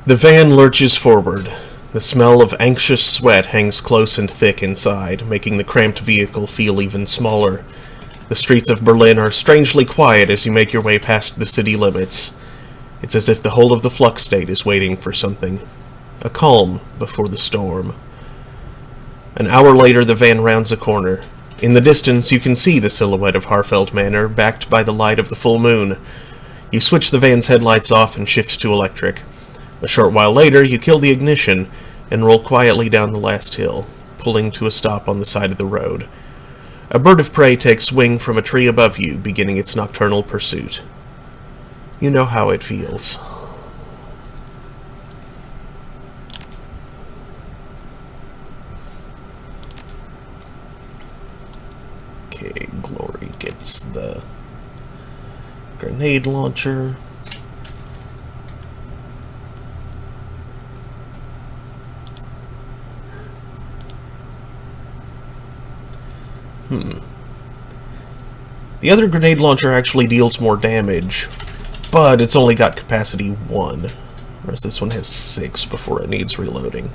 The van lurches forward. The smell of anxious sweat hangs close and thick inside, making the cramped vehicle feel even smaller. The streets of Berlin are strangely quiet as you make your way past the city limits. It's as if the whole of the Flux State is waiting for something. A calm before the storm. An hour later, the van rounds a corner. In the distance, you can see the silhouette of Harfeld Manor, backed by the light of the full moon. You switch the van's headlights off and shift to electric. A short while later, you kill the ignition and roll quietly down the last hill, pulling to a stop on the side of the road. A bird of prey takes wing from a tree above you, beginning its nocturnal pursuit. You know how it feels. Okay, Glory gets the grenade launcher. The other grenade launcher actually deals more damage, but it's only got capacity 1, whereas this one has 6 before it needs reloading.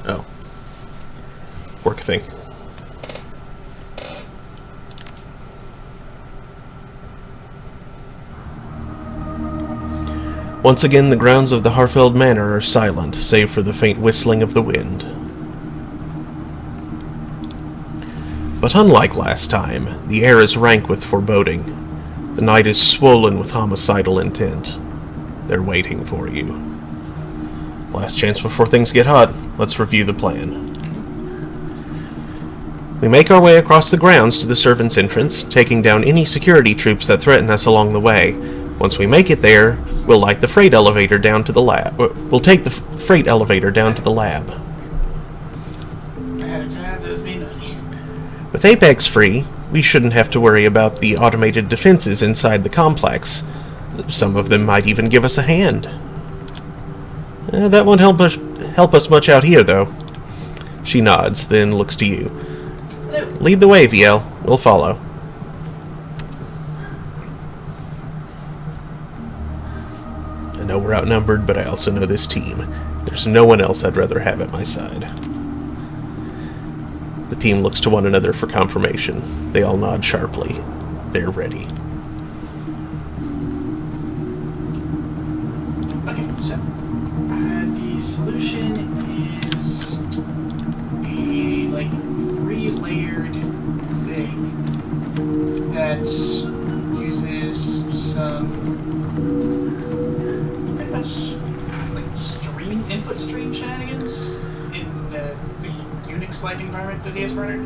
Oh. Work thing. Once again, the grounds of the Harfeld Manor are silent, save for the faint whistling of the wind. But unlike last time, the air is rank with foreboding. The night is swollen with homicidal intent. They're waiting for you. Last chance before things get hot, let's review the plan. We make our way across the grounds to the servants' entrance, taking down any security troops that threaten us along the way. Once we make it there, we'll light the freight elevator down to the lab. We'll take the freight elevator down to the lab. Ahead of time. With Apex free, we shouldn't have to worry about the automated defenses inside the complex. Some of them might even give us a hand. That won't help us much out here, though. She nods, then looks to you. Lead the way, VL. We'll follow. I know we're outnumbered, but I also know this team. There's no one else I'd rather have at my side. The team looks to one another for confirmation. They all nod sharply. They're ready. Okay, so the solution is a like 3-layered thing that uses some pretty much like input stream shenanigans in the Unix-like environment of DS Runner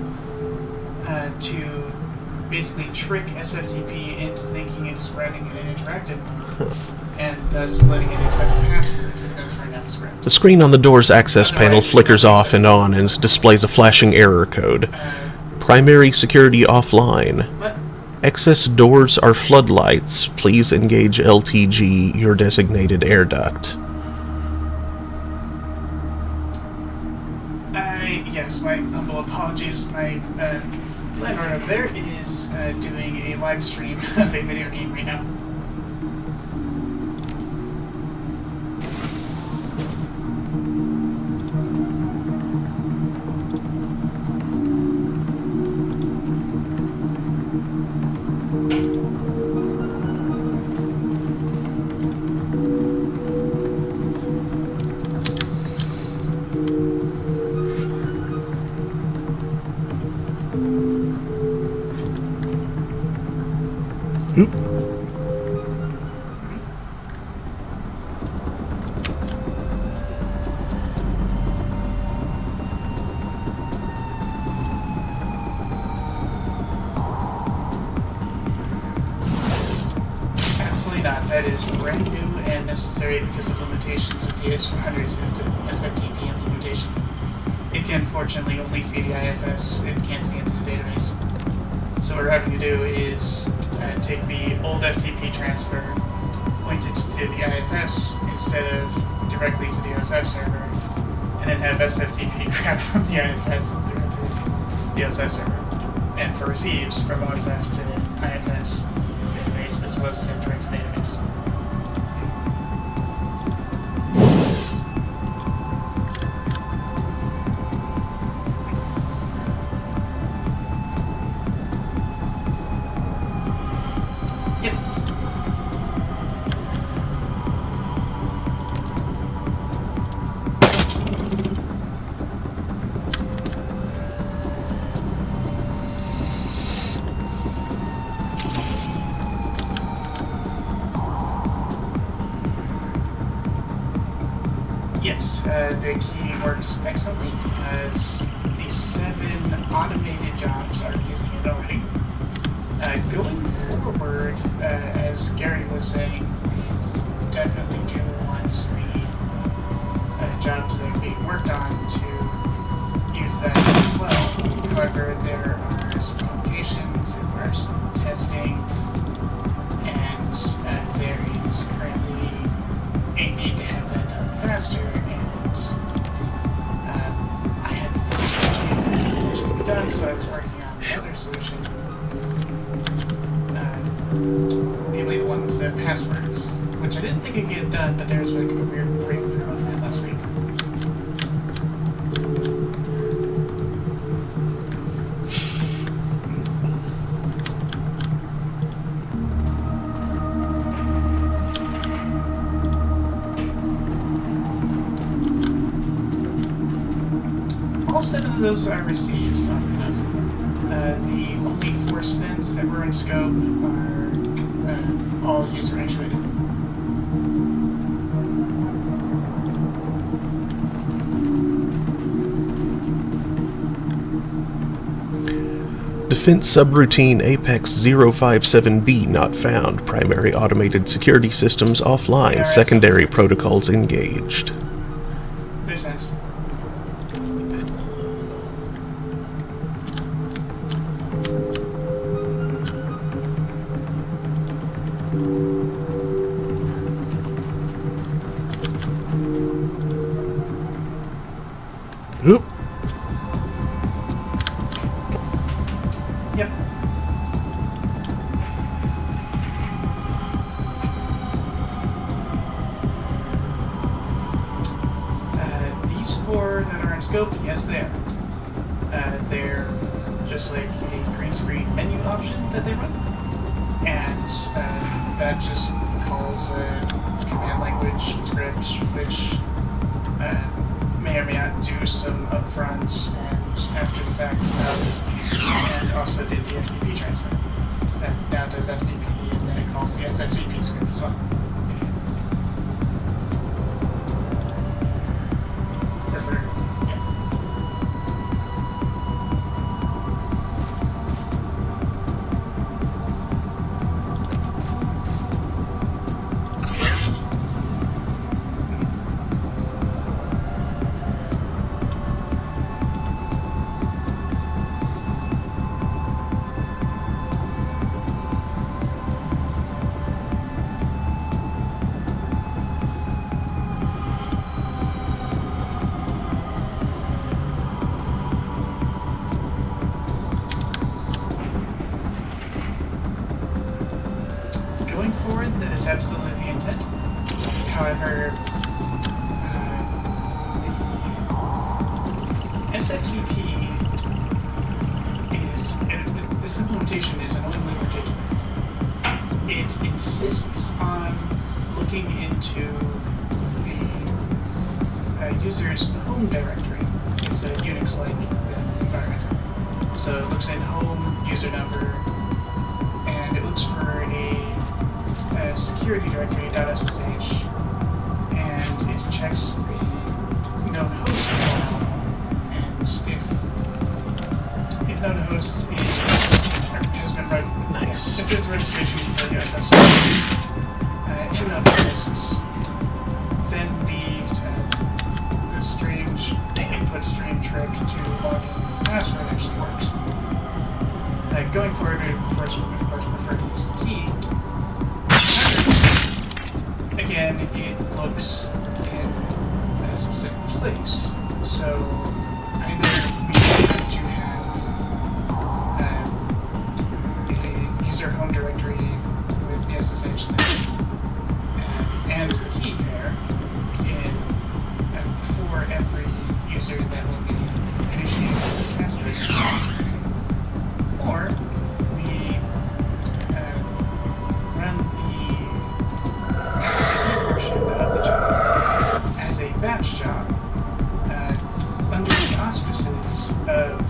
to basically trick SFTP into thinking it's running in an interactive mode, and thus letting it accept the password that's running out the script. The screen on the door's access panel flickers off and on and displays a flashing error code. Primary security offline. But Excess doors are floodlights. Please engage LTG, your designated air duct. yes, my humble apologies. My landlord over there is doing a live stream of a video game right now. That is brand new and necessary because of limitations of DS400's SFTP implementation. It can unfortunately only see the IFS, it can't see into the database. So what we're having to do is take the old FTP transfer, point it to the IFS instead of directly to the OSF server, and then have SFTP grab from the IFS through to the OSF server. And for receives from OSF to IFS database as well as to direct to database. Yes, the key works excellently because the 7 automated jobs are using it already. Going forward, as Gary was saying, definitely do want the jobs that are being worked on to use that as well. However, there are some complications, there are some testing, and there is currently a need to have that done faster, and I had to be done, so I was working on another solution. Namely the one with the passwords, which I didn't think I'd get done, but there was like a weird breakthrough on that last week. All 7 of those are received, so the only 4 sends that were in scope are all user actuated. Defense subroutine Apex 057B not found. Primary automated security systems offline. Secondary protocols engaged. Makes sense. Shadowrun scope? Yes, they are. They're just like a green screen menu option that they run, and that just calls a command language script which may or may not do some upfront and after the fact stuff, and also did the FTP transfer. That now does FTP, and then it calls the SFTP script as well. Going forward, that is absolutely the intent. However, the SFTP this implementation is annoyingly particular. It insists on looking into the user's home directory. It's a Unix-like environment. So it looks in home, user number, and it looks for a security directory .ssh, and it checks the known host file, and if known host has been run, Nice. if there's registration for the SSH in known hosts, then the strange input stream trick to log in password actually works. Going forward, of course, prefer to use the key. Again, it looks in a specific place, so either we have to have a user home directory with the SSH thing and the key pair for every user that will be initiating the password, or we run the portion of the job as a batch job under the auspices of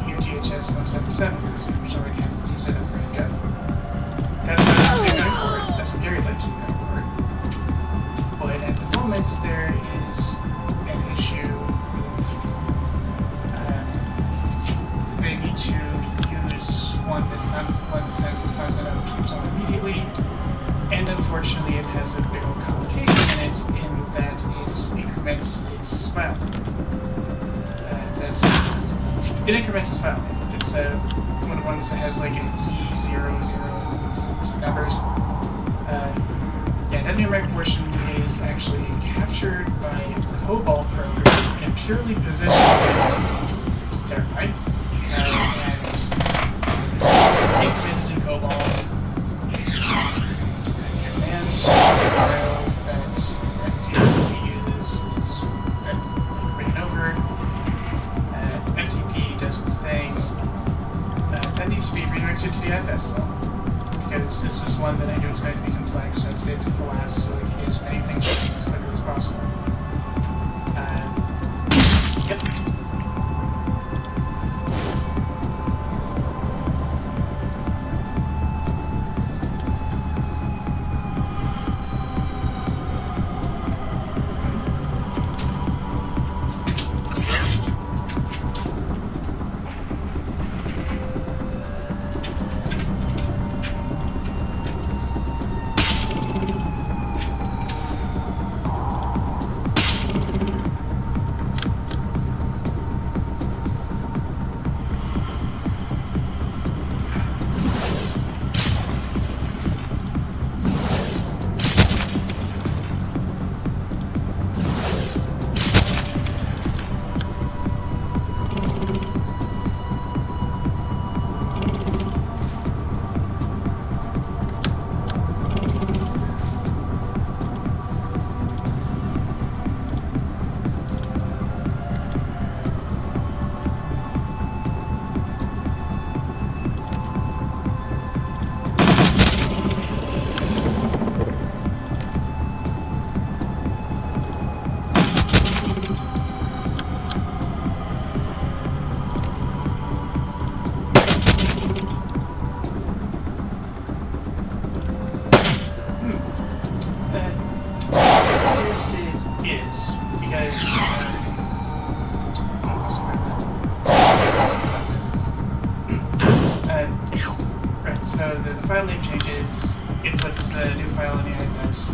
UTHS 177, which already has the D set up ready to go. That's what I'm going forward. That's what Gary would like to go forward. But at the moment, there is an issue with they need to use one that's not set up to keep on immediately. And unfortunately, it has a big old complication in it, in that it increments its file. It increments its file. It's one of the ones that has like an E00 and some numbers. That numeric portion is actually captured by a COBOL program in a purely positional way. It's terrifying. And incremented in COBOL. File that FTP uses is then written over. FTP does its thing. That needs to be redirected to the IFS still, because this was one that I knew was going to be complex, so I saved it for last so I could get as many things as quickly as possible. Yep. listed is because right. So the file name changes. It puts the new file in the IFS.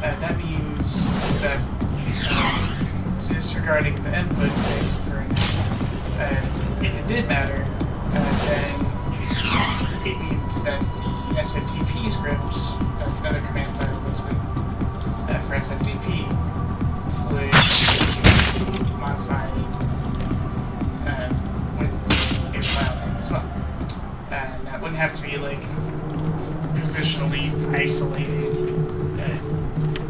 That means that disregarding the input for if it did matter, then it means that the SFTP script, another command file basically, for SFTP would be modified with a file name as well. And that wouldn't have to be like positionally isolated,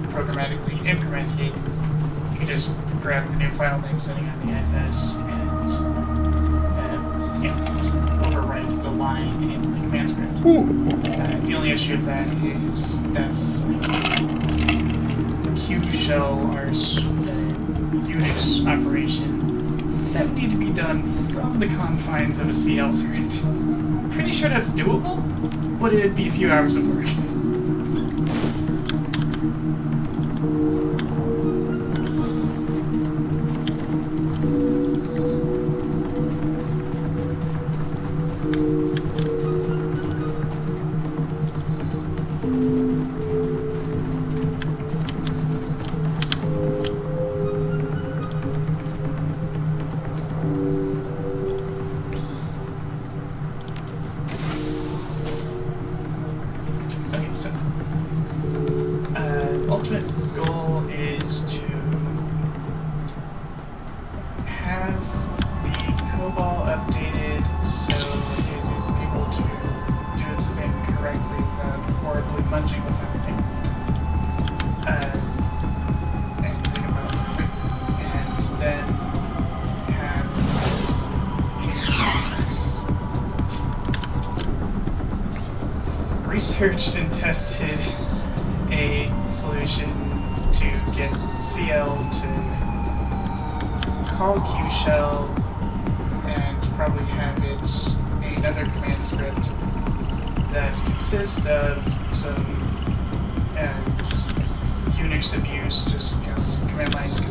programmatically incremented. You could just grab the new file name setting on the IFS and just overwrite the line in the command script. The only issue with that is that's Q shell or Unix operation that would need to be done from the confines of a CL script. I'm pretty sure that's doable, but it'd be a few hours of work. Okay, so ultimate goal is to have the COBOL updated so it is able to do its thing correctly without horribly munging with everything. And think about it. And then have researched and tested a solution to get CL to call Q shell and probably have it another command script that consists of some just Unix abuse, just some command line goop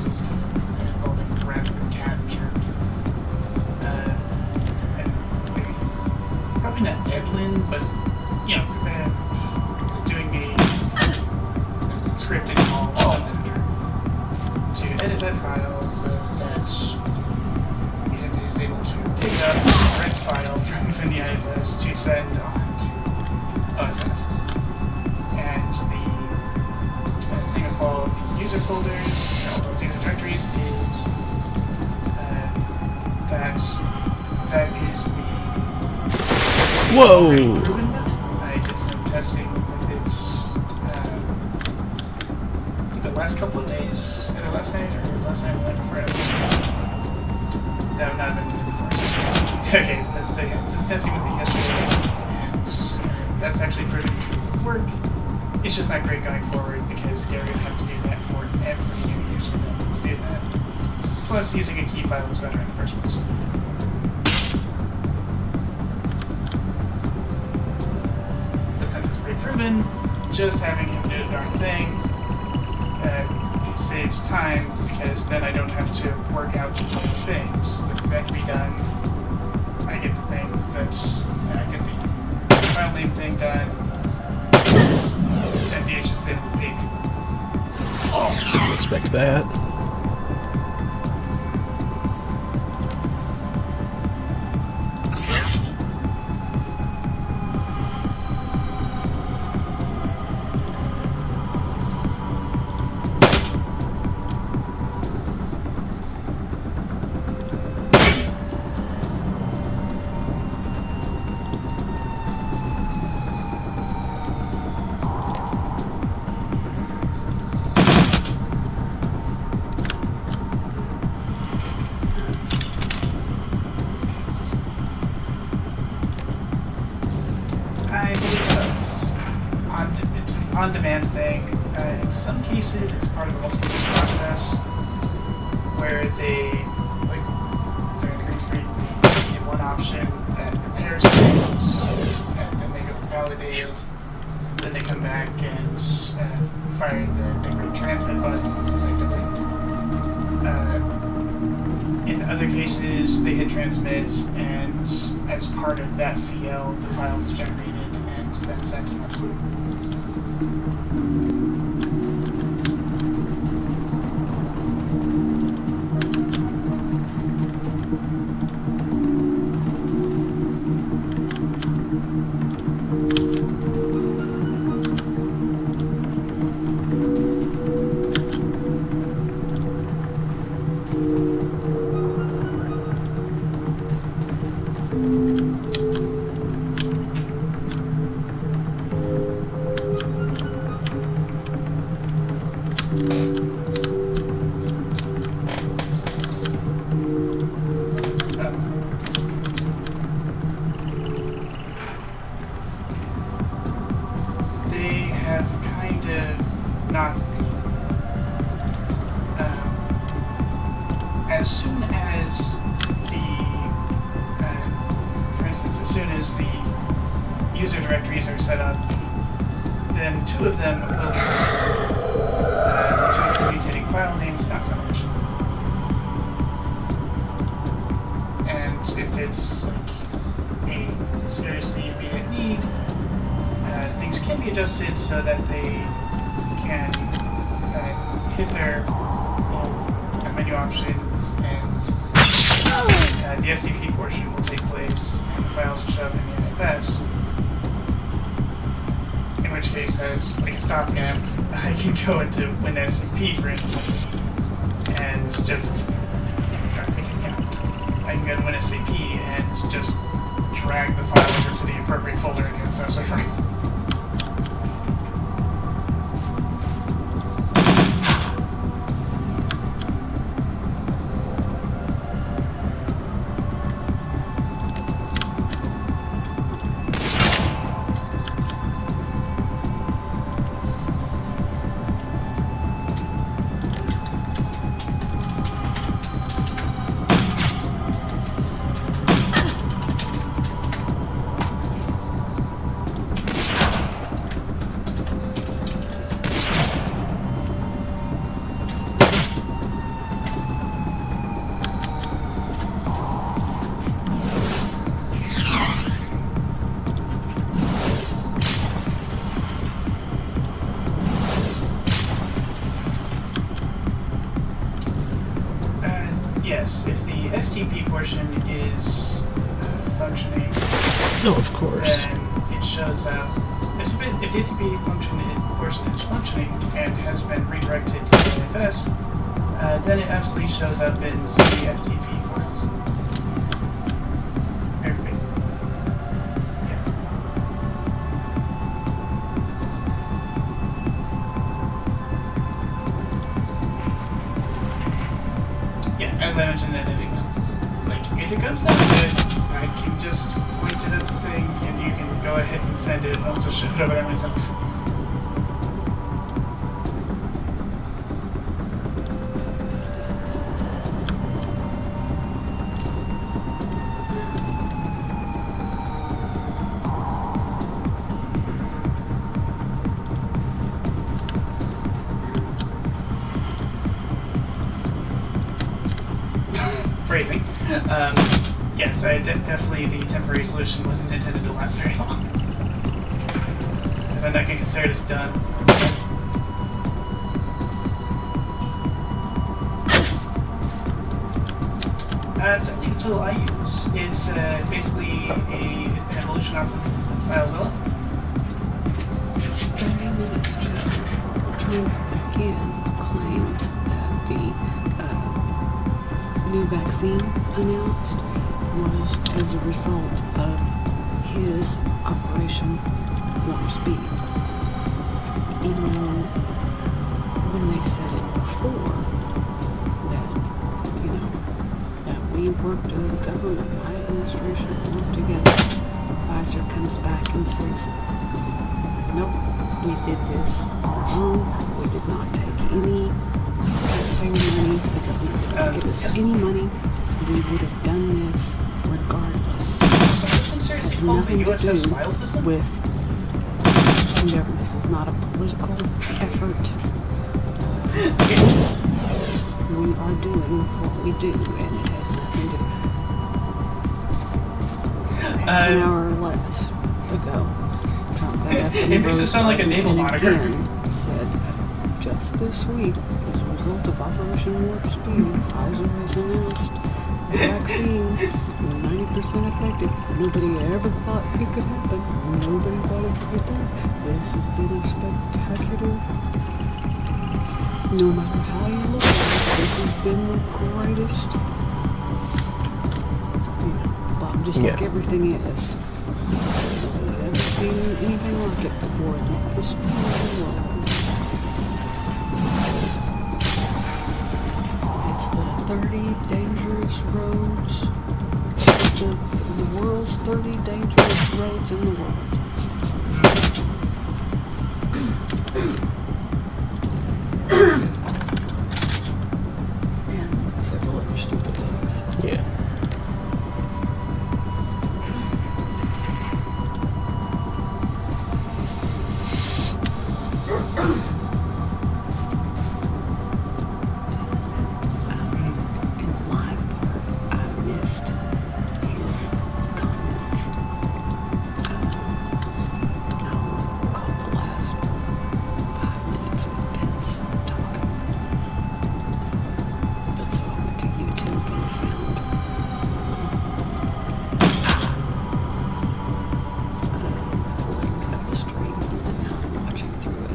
involving random capture. And probably not Edlin, but doing a scripting all editor to edit that file so that it is able to pick up the correct file from the IFS to send on to OSF. And the thing of all the user folders, all those user directories, is that is the Whoa! proven method. I did some testing with it the last couple of days, either last night went for it. That would not have been before. Okay, let's say some testing with it yesterday, and that's actually proven to work. It's just not great going forward because Gary would have to do that for every new user that would do that. Plus, using a key file is better in the first place. Since it's pre-proven, just having him do the darn thing saves time because then I don't have to work out just other things. That can be done. I get the thing that's I get the file name thing done. And the HSN will pay me. Oh, didn't expect that. I believe so. It's an on-demand thing. In some cases, it's part of a multi-user process where they, like, during the green screen, they give one option that prepares things, and then they go validate it. Then they come back and fire the green transmit button, effectively. In other cases, they hit transmit, and as part of that CL, the file is generated and then sent to next loop. As soon as the user directories are set up, then two of them will be two containing file names, not so much. And if it's like a seriously immediate need, things can be adjusted so that they can hit their menu options, and the FTP portion will take place, and the files will show up in the NFS. In which case, as like a stopgap, I can go into WinSCP, for instance, and just I can go to WinSCP and just drag the file over to the appropriate folder in the FSO server. Yes, if the FTP portion is functioning, No, of course. then it shows up. If the FTP portion is functioning and has been redirected to the NFS, then it absolutely shows up in CFTP files. Everybody. Yeah, as I mentioned in the email, like, if it comes down to it, I can just point it at the thing and you can go ahead and send it, and I'll just ship it over there myself. Phrasing. Yes, definitely the temporary solution wasn't intended to last very long. Because I'm not going to consider this done. It's a legal tool I use. It's basically an evolution off of FileZilla. Trump again claimed that the new vaccine announced was as a result of his Operation Warp Speed. Even though when they said it before that, you know, that we worked, the government, my administration worked together, Pfizer comes back and says, nope, we did this wrong, we did not take any taxpayer money, the government did not give us any money, we would have done this regardless. So this seriously It has called the nothing to USS do file system? with whatever. This is not a political effort. We are doing what we do, and it has nothing to do. Half an hour or less ago, Trump got up and It makes it sound like a naval monitor. again said, just this week, as a result of Operation Warp Speed, Pfizer has announced the vaccine is 90% effective. Nobody ever thought it could happen. Nobody thought it could do. This has been a spectacular. No matter how you look at it, this has been the greatest. Bob, just like everything is. Never seen anything like it before in the history of the world. It's the 30 dangerous roads. The world's 30 dangerous roads in the world. And several other stupid things. Yeah. In the live part, I missed his comments. I'll call the last 5 minutes with Pence talking. But so I went to YouTube and found a recording of the stream, and now I'm watching through it.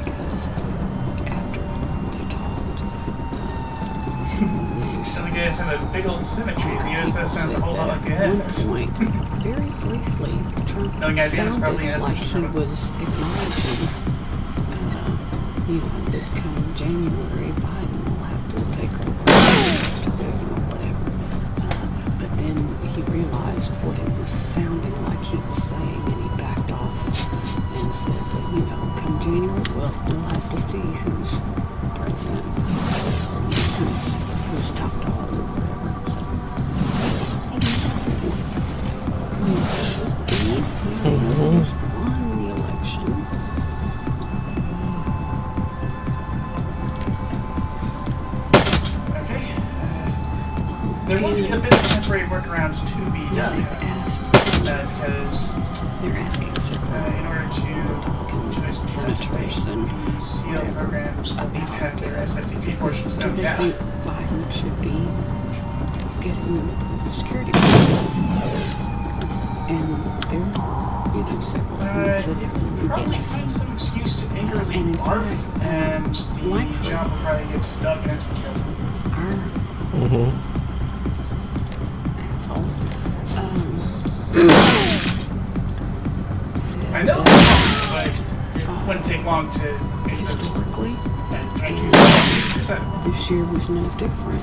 Because after they talked, So the guys have a big old symmetry. The USS sounds a whole lot like the at heavens. one point, very briefly, Trump Knowing IBM is probably sounded an like efficient he product. was acknowledging, that come January, Biden will have to take over to the, whatever. But then he realized what it was sounding like he was saying, and he backed off and said that, come January, well, we'll have to see who's president, who's top dog or whatever. So, who's won the election. Okay. There will be a bit of temporary workaround to be done. They've asked, Because they're asking several in order to Republican senators and the seal programs will need to have their SFTP portions do done they down. think Biden should be getting the security clearance? And there are, several You that probably yes. find some excuse to angrily And in barf, fact, and the Langford- job will probably get stuck and have to be killed. Our asshole said I know, that but it wouldn't take long to get those historically, and this year was no different.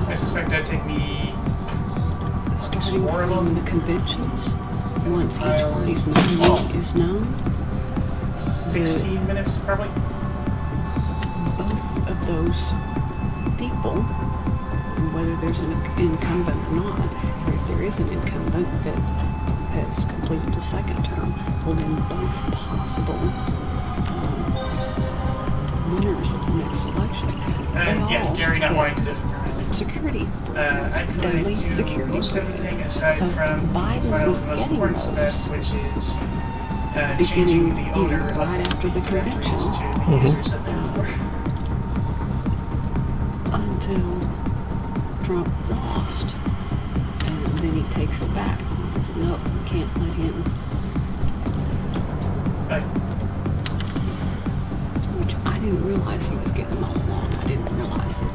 I suspect that'd take me Starting four of from them. the conventions, once each party's nominee is known, 16 minutes probably. both of those people, whether there's an incumbent or not, or if there is an incumbent that has completed a second term, well then both possible winners of the next election. Yeah, Gary not wanting to do it. Security I briefings, daily could do security most everything briefings. aside So from Biden the was most getting important step, those which is beginning, changing the owner of right after the convention, to the users that they're for. until Trump lost, and then he takes it back. He says, "No, we can't let him." Right. Which I didn't realize he was getting them all along. I didn't realize that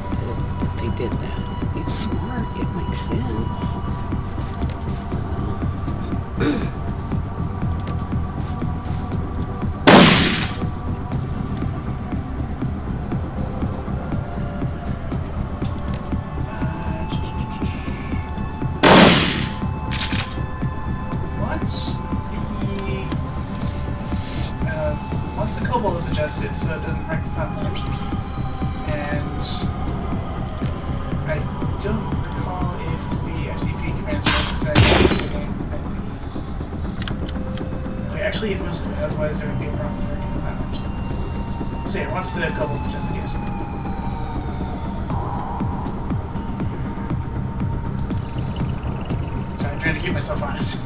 they did that. It's smart. It makes sense. Once the COBOL is adjusted so it doesn't wreck the platforms, and I don't recall if the FTP command starts affecting the game. Wait, actually it must, otherwise there would be a problem for working the platforms. So yeah, what's the couple suggested? Yes. Sorry, I'm trying to keep myself honest.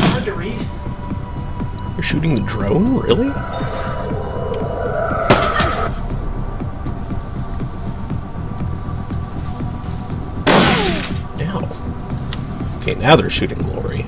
Hard to read. You're shooting the drone? Really? Ow. Okay, now they're shooting Glory.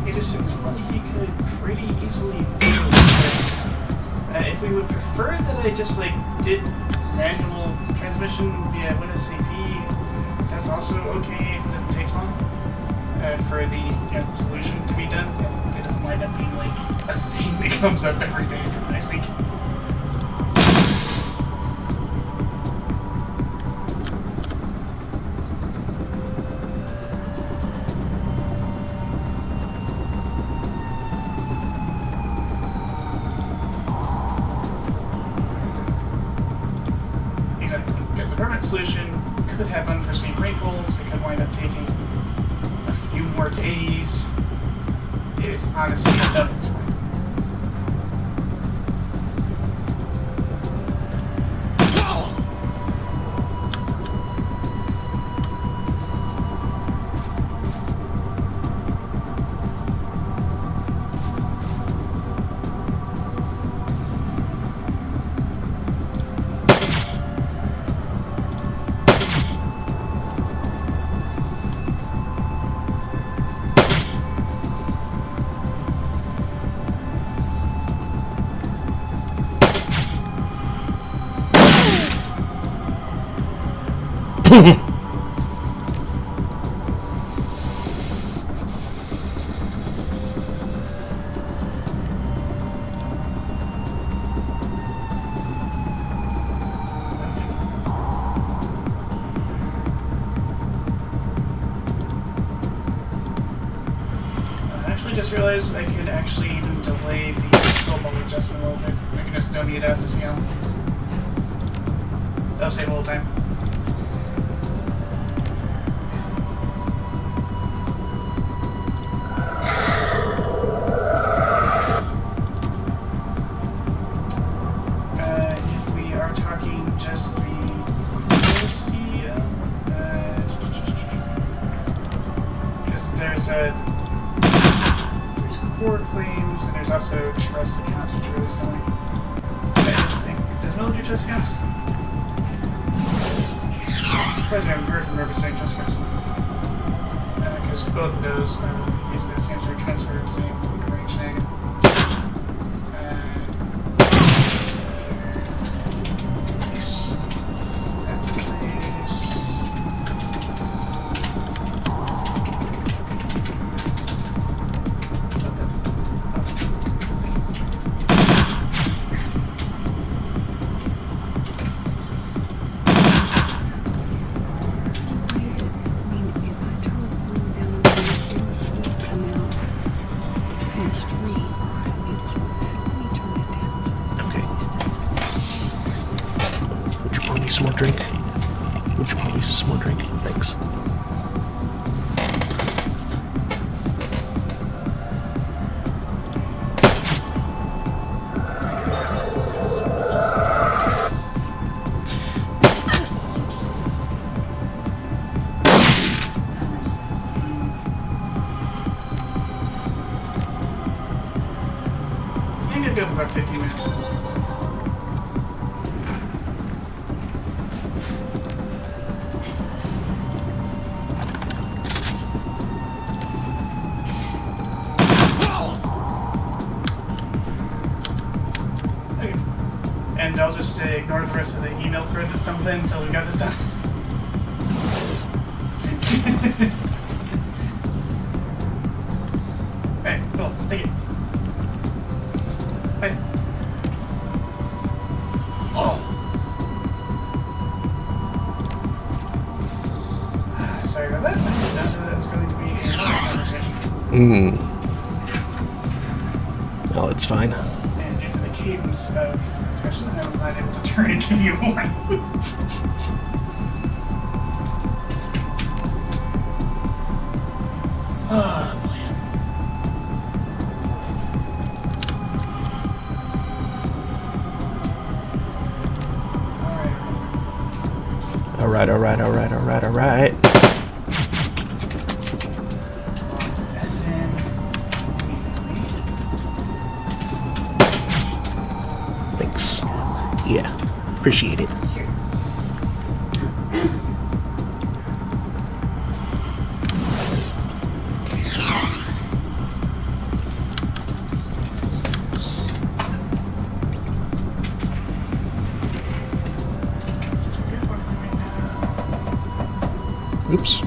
It is something that he could pretty easily do. If we would prefer that I just like did manual transmission via Windows CP, that's also okay if it doesn't take long for the solution to be done. And it doesn't wind up being like a thing that comes up every day for the next week. Because the permanent solution could have unforeseen wrinkles, it could wind up taking a few more days. It's honestly enough at this point. I just realized I could actually even delay the snowball adjustment a little bit. I can just dummy it out to see how. That'll save a little time. If we are talking just the there's core claims, and there's also trust accounts, which are really selling. Interesting. Does military trust accounts? I'm surprised I haven't heard from representing trust accounts. Because both of those are basically the same sort of transfer, the same range negative. Nice. That's a place. Some more drink? Would you probably some more drink? Thanks. fast. Okay. And I'll just ignore the rest of the email thread that's dumped in until we got this done. Alright, cool. Thank you. Bye. Sorry about that. I did not know that was going to be another conversation. Oh, it's fine. And due to the cadence of discussion, I was not able to turn and give you one. Oh, man. Alright. Alright. And then Thanks. Yeah, appreciate it. Oops.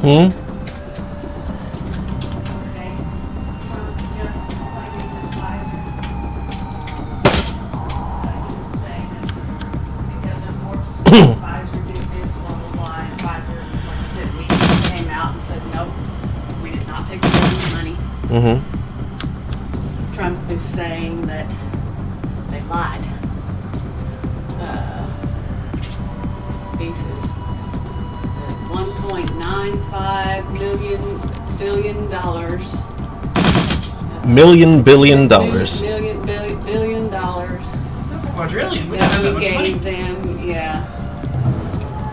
Hmm? Mm-hmm. Trump is saying that they lied. He says $1.95 billion dollars. $1 billion. Billion dollars quadrillion. We don't have that that we much money. gave them, yeah.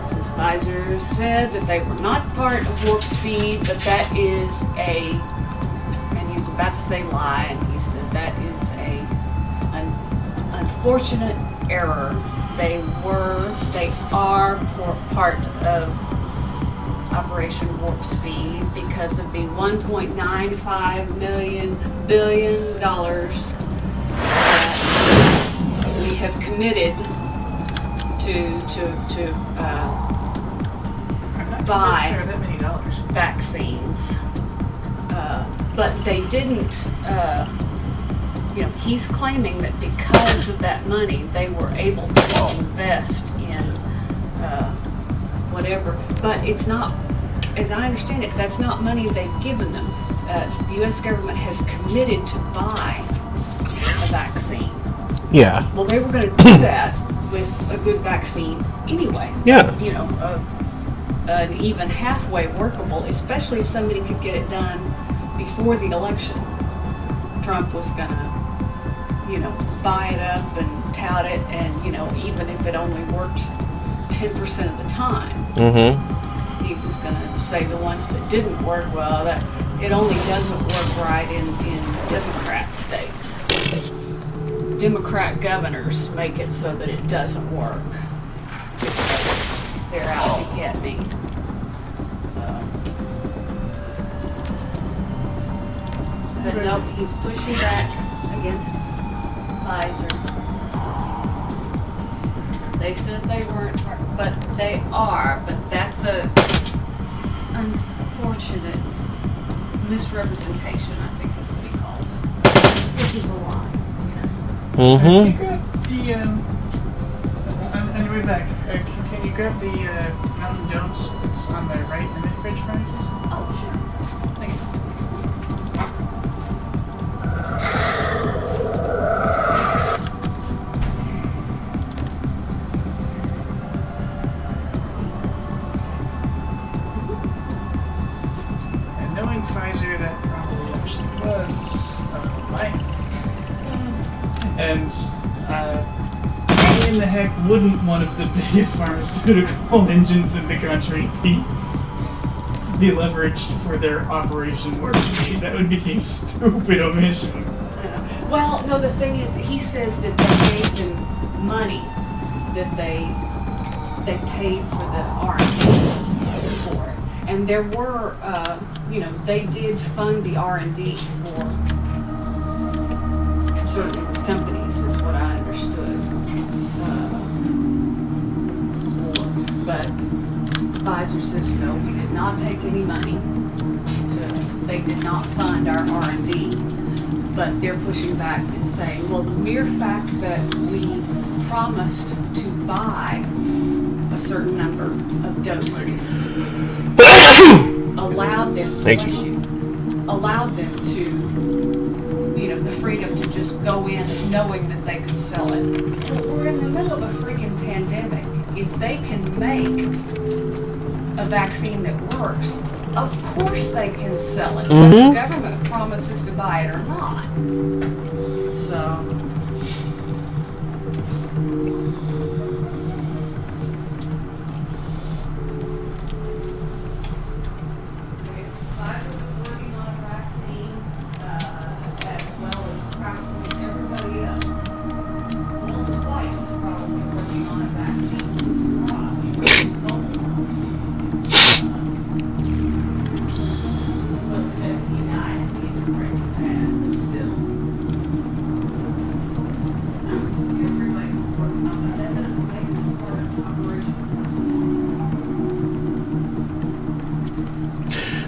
Says Pfizer said that they were not part of Warp Speed, but that is and he was about to say lie, and he said that is an unfortunate error. They are part of Operation Warp Speed because of the $1.95 billion that we have committed to I'm not buy convinced there are that many dollars. vaccines. But they didn't, he's claiming that because of that money, they were able to invest in whatever. But it's not, as I understand it, that's not money they've given them. The U.S. government has committed to buy a vaccine. Yeah. Well, they were going to do that with a good vaccine anyway. Yeah. An even halfway workable, especially if somebody could get it done before the election. Trump was going to, buy it up and tout it, and, even if it only worked 10% of the time, he was going to say the ones that didn't work, well, that it only doesn't work right in Democrat states. Democrat governors make it so that it doesn't work because they're out to get me. But no, he's pushing back against Pfizer. They said they weren't, but they are. But that's a unfortunate misrepresentation, I think is what he called it. Which is a lie. Mm-hmm. Can you grab the, on your way back, can you grab the Mountain Jones that's on the right in the mid-fridge for me, please? Oh, sure. Thank you. And knowing Pfizer, that probably actually was a lie. And why in the heck wouldn't one of the biggest pharmaceutical engines in the country be leveraged for their Operation Warp Speed? That would be a stupid omission. Well, no, the thing is, he says that they gave them money that they paid for the R&D for it. And there were, they did fund the R&D for certain companies, is what I understood. But Pfizer says, no, we did not take any money. They did not fund our R&D. But they're pushing back and saying, well, the mere fact that we promised to buy a certain number of doses allowed them, allowed them to, the freedom to just go in knowing that they could sell it. But we're in the middle of a freaking pandemic. If they can make a vaccine that works, of course they can sell it. Whether the government promises to buy it or not. So. Pfizer was working on a vaccine as well as practically everybody else. Walter White was probably working on a vaccine in his garage.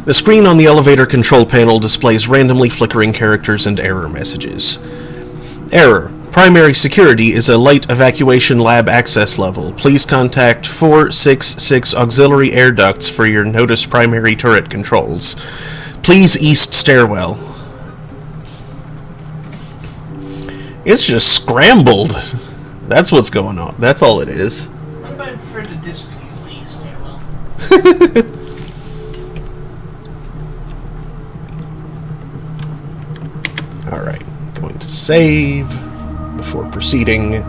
The screen on the elevator control panel displays randomly flickering characters and error messages. Error. Primary security is a light evacuation lab access level. Please contact 466 auxiliary air ducts for your notice primary turret controls. Please east stairwell. It's just scrambled. That's what's going on. That's all it is. What if I prefer to displease the stairwell? Alright, going to save before proceeding.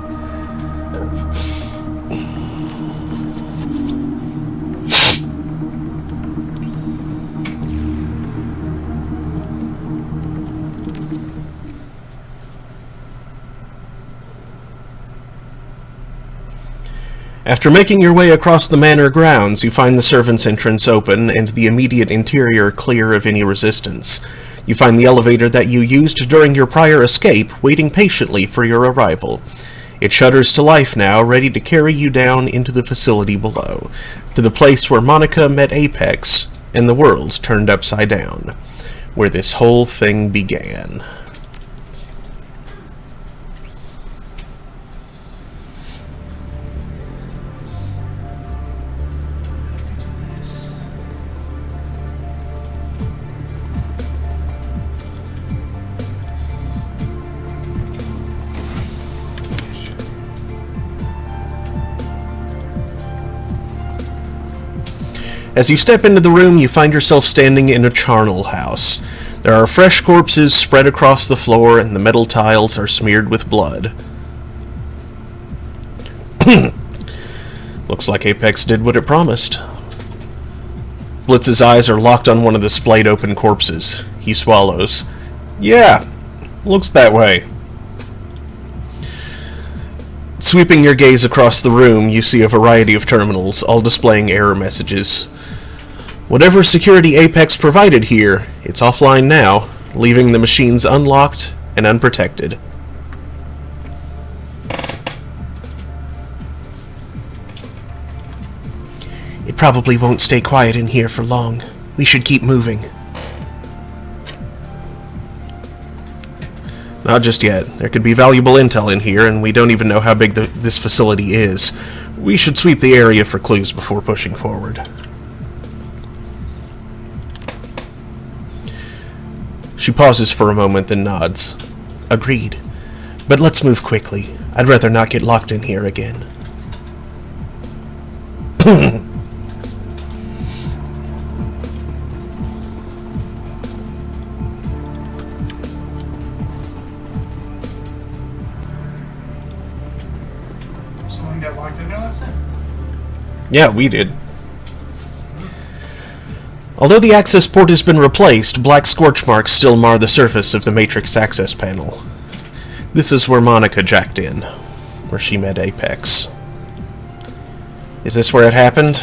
After making your way across the manor grounds, you find the servants' entrance open and the immediate interior clear of any resistance. You find the elevator that you used during your prior escape, waiting patiently for your arrival. It shudders to life now, ready to carry you down into the facility below, to the place where Monica met Apex, and the world turned upside down, where this whole thing began. As you step into the room, you find yourself standing in a charnel house. There are fresh corpses spread across the floor, and the metal tiles are smeared with blood. Looks like Apex did what it promised. Blitz's eyes are locked on one of the splayed open corpses. He swallows. Yeah, looks that way. Sweeping your gaze across the room, you see a variety of terminals, all displaying error messages. Whatever security Apex provided here, it's offline now, leaving the machines unlocked and unprotected. It probably won't stay quiet in here for long. We should keep moving. Not just yet. There could be valuable intel in here, and we don't even know how big this facility is. We should sweep the area for clues before pushing forward. She pauses for a moment, then nods. Agreed. But let's move quickly. I'd rather not get locked in here again. Someone got locked in there last time? Yeah, we did. Although the access port has been replaced, black scorch marks still mar the surface of the Matrix access panel. This is where Monica jacked in, where she met Apex. Is this where it happened?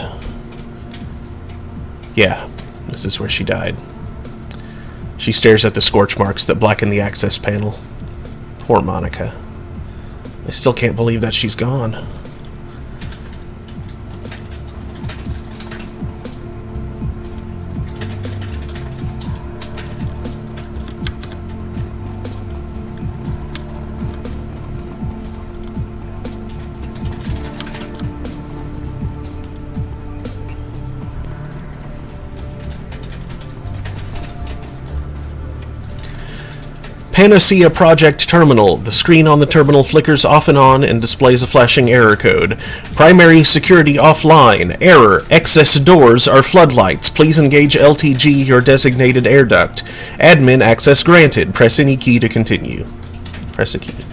Yeah, this is where she died. She stares at the scorch marks that blacken the access panel. Poor Monica. I still can't believe that she's gone. Panacea Project Terminal. The screen on the terminal flickers off and on and displays a flashing error code. Primary security offline. Error. Excess doors are floodlights. Please engage LTG, your designated air duct. Admin access granted. Press any key to continue. Press a key.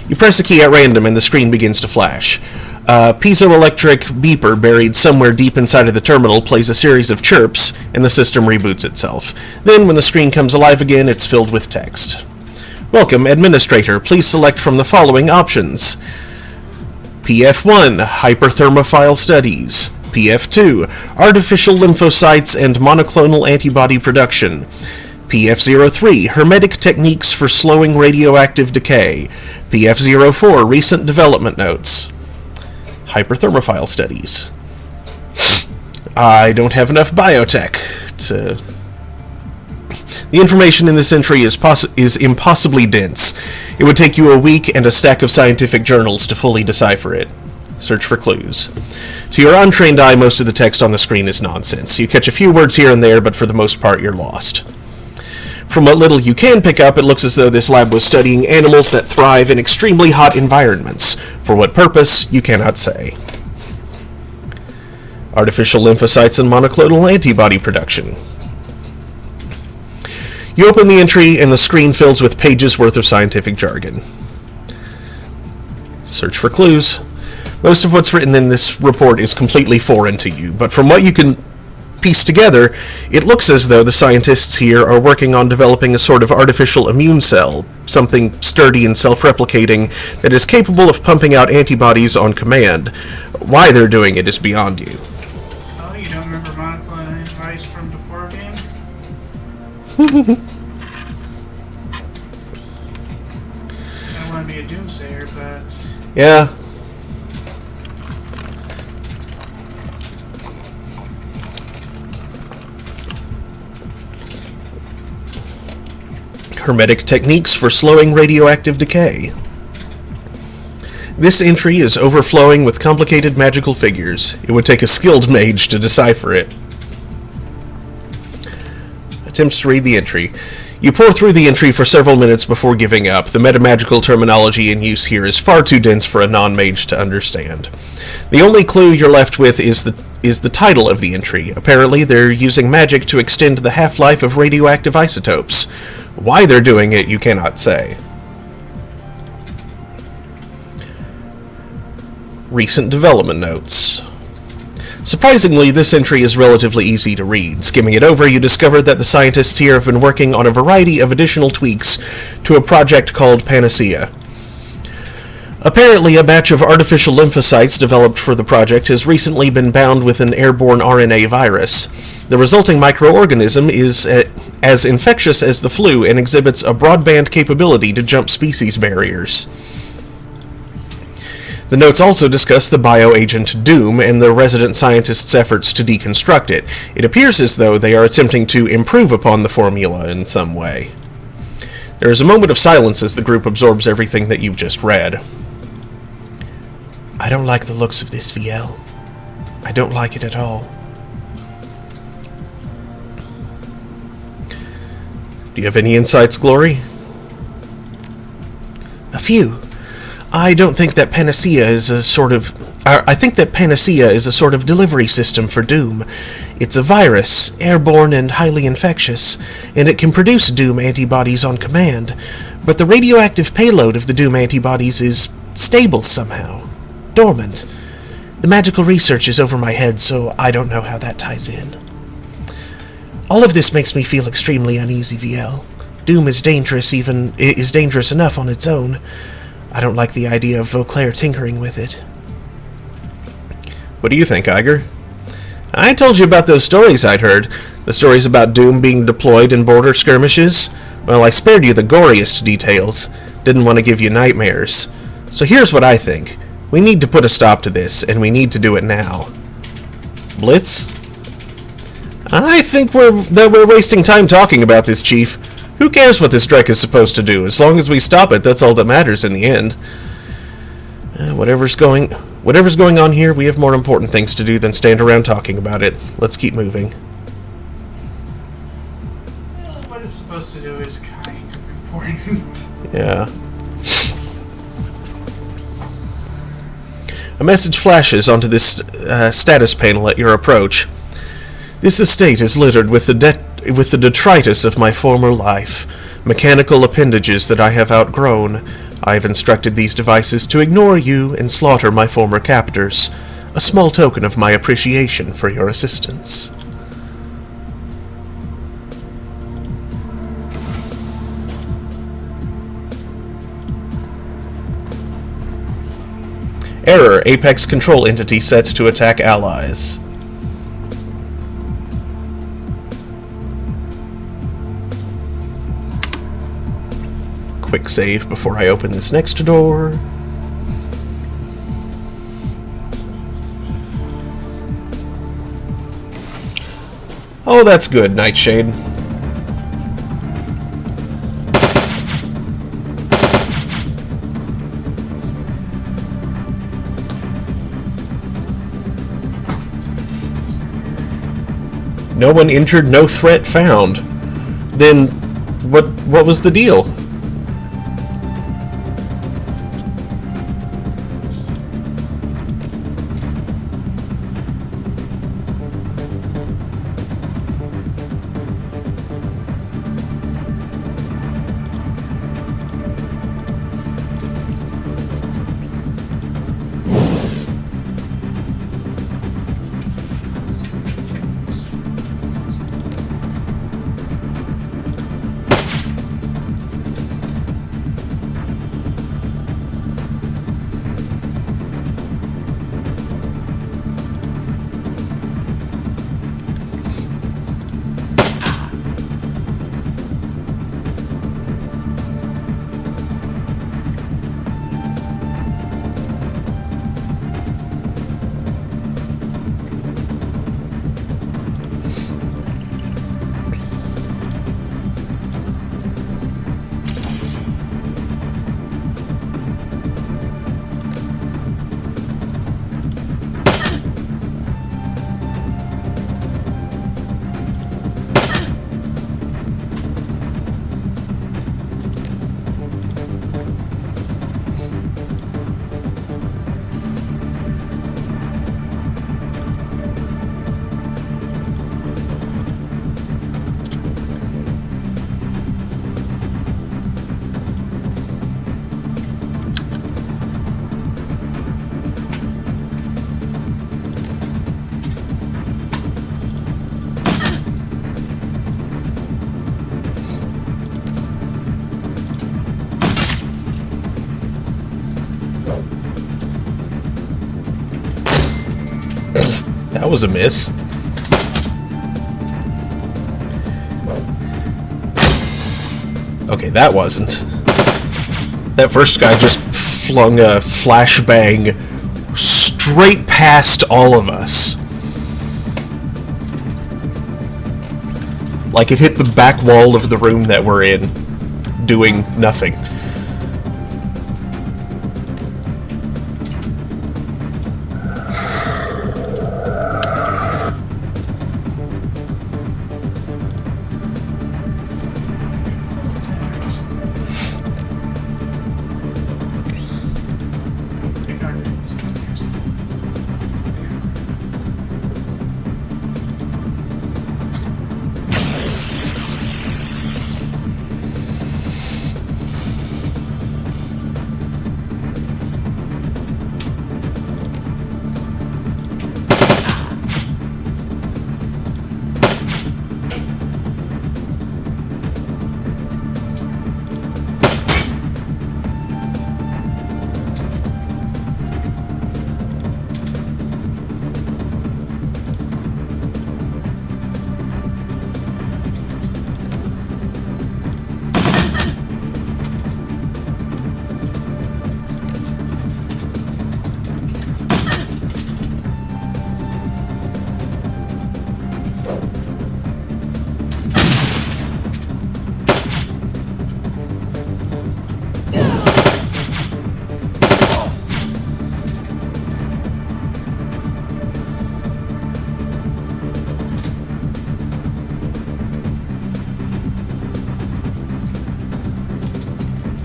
You press a key at random and the screen begins to flash. A piezoelectric beeper buried somewhere deep inside of the terminal plays a series of chirps, and the system reboots itself. Then, when the screen comes alive again, it's filled with text. Welcome, Administrator. Please select from the following options. PF1, Hyperthermophile Studies. PF2, Artificial Lymphocytes and Monoclonal Antibody Production. PF03, Hermetic Techniques for Slowing Radioactive Decay. PF04, Recent Development Notes. Hyperthermophile Studies. I don't have enough biotech to... The information in this entry is impossibly dense. It would take you a week and a stack of scientific journals to fully decipher it. Search for clues. To your untrained eye, most of the text on the screen is nonsense. You catch a few words here and there, but for the most part, you're lost. From what little you can pick up, it looks as though this lab was studying animals that thrive in extremely hot environments. For what purpose, you cannot say. Artificial lymphocytes and monoclonal antibody production. You open the entry, and the screen fills with pages worth of scientific jargon. Search for clues. Most of what's written in this report is completely foreign to you, but from what you can piece together, it looks as though the scientists here are working on developing a sort of artificial immune cell, something sturdy and self-replicating that is capable of pumping out antibodies on command. Why they're doing it is beyond you. Oh, you don't remember Monica and advice from before game? I don't want to be a doomsayer, but... Yeah. Hermetic techniques for slowing radioactive decay. This entry is overflowing with complicated magical figures. It would take a skilled mage to decipher it. Attempts to read the entry. You pour through the entry for several minutes before giving up. The metamagical terminology in use here is far too dense for a non-mage to understand. The only clue you're left with is the title of the entry. Apparently, they're using magic to extend the half-life of radioactive isotopes. Why they're doing it, you cannot say. Recent development notes. Surprisingly, this entry is relatively easy to read. Skimming it over, you discover that the scientists here have been working on a variety of additional tweaks to a project called Panacea. Apparently, a batch of artificial lymphocytes developed for the project has recently been bound with an airborne RNA virus. The resulting microorganism is as infectious as the flu and exhibits a broadband capability to jump species barriers. The notes also discuss the bioagent Doom and the resident scientists' efforts to deconstruct it. It appears as though they are attempting to improve upon the formula in some way. There is a moment of silence as the group absorbs everything that you've just read. I don't like the looks of this, VL. I don't like it at all. Do you have any insights, Glory? A few. I don't think that Panacea is a sort of... I think that Panacea is a sort of delivery system for Doom. It's a virus, airborne and highly infectious, and it can produce Doom antibodies on command. But the radioactive payload of the Doom antibodies is stable somehow. Dormant. The magical research is over my head, so I don't know how that ties in. All of this makes me feel extremely uneasy, VL. Doom is dangerous enough on its own. I don't like the idea of Vauclair tinkering with it. What do you think, Iger? I told you about those stories I'd heard. The stories about Doom being deployed in border skirmishes. Well, I spared you the goriest details. Didn't want to give you nightmares. So here's what I think. We need to put a stop to this, and we need to do it now. Blitz? I think we're wasting time talking about this, Chief. Who cares what this Drek is supposed to do? As long as we stop it, that's all that matters in the end. Whatever's going on here, we have more important things to do than stand around talking about it. Let's keep moving. Well, what it's supposed to do is kind of important. Yeah. A message flashes onto this status panel at your approach. This estate is littered with the detritus of my former life, mechanical appendages that I have outgrown. I have instructed these devices to ignore you and slaughter my former captors, a small token of my appreciation for your assistance. Error, Apex Control Entity sets to attack allies. Quick save before I open this next door. Oh, that's good, Nightshade. No one injured, no threat found. Then, what was the deal? That was a miss. Okay, that wasn't. That first guy just flung a flashbang straight past all of us. Like it hit the back wall of the room that we're in, doing nothing.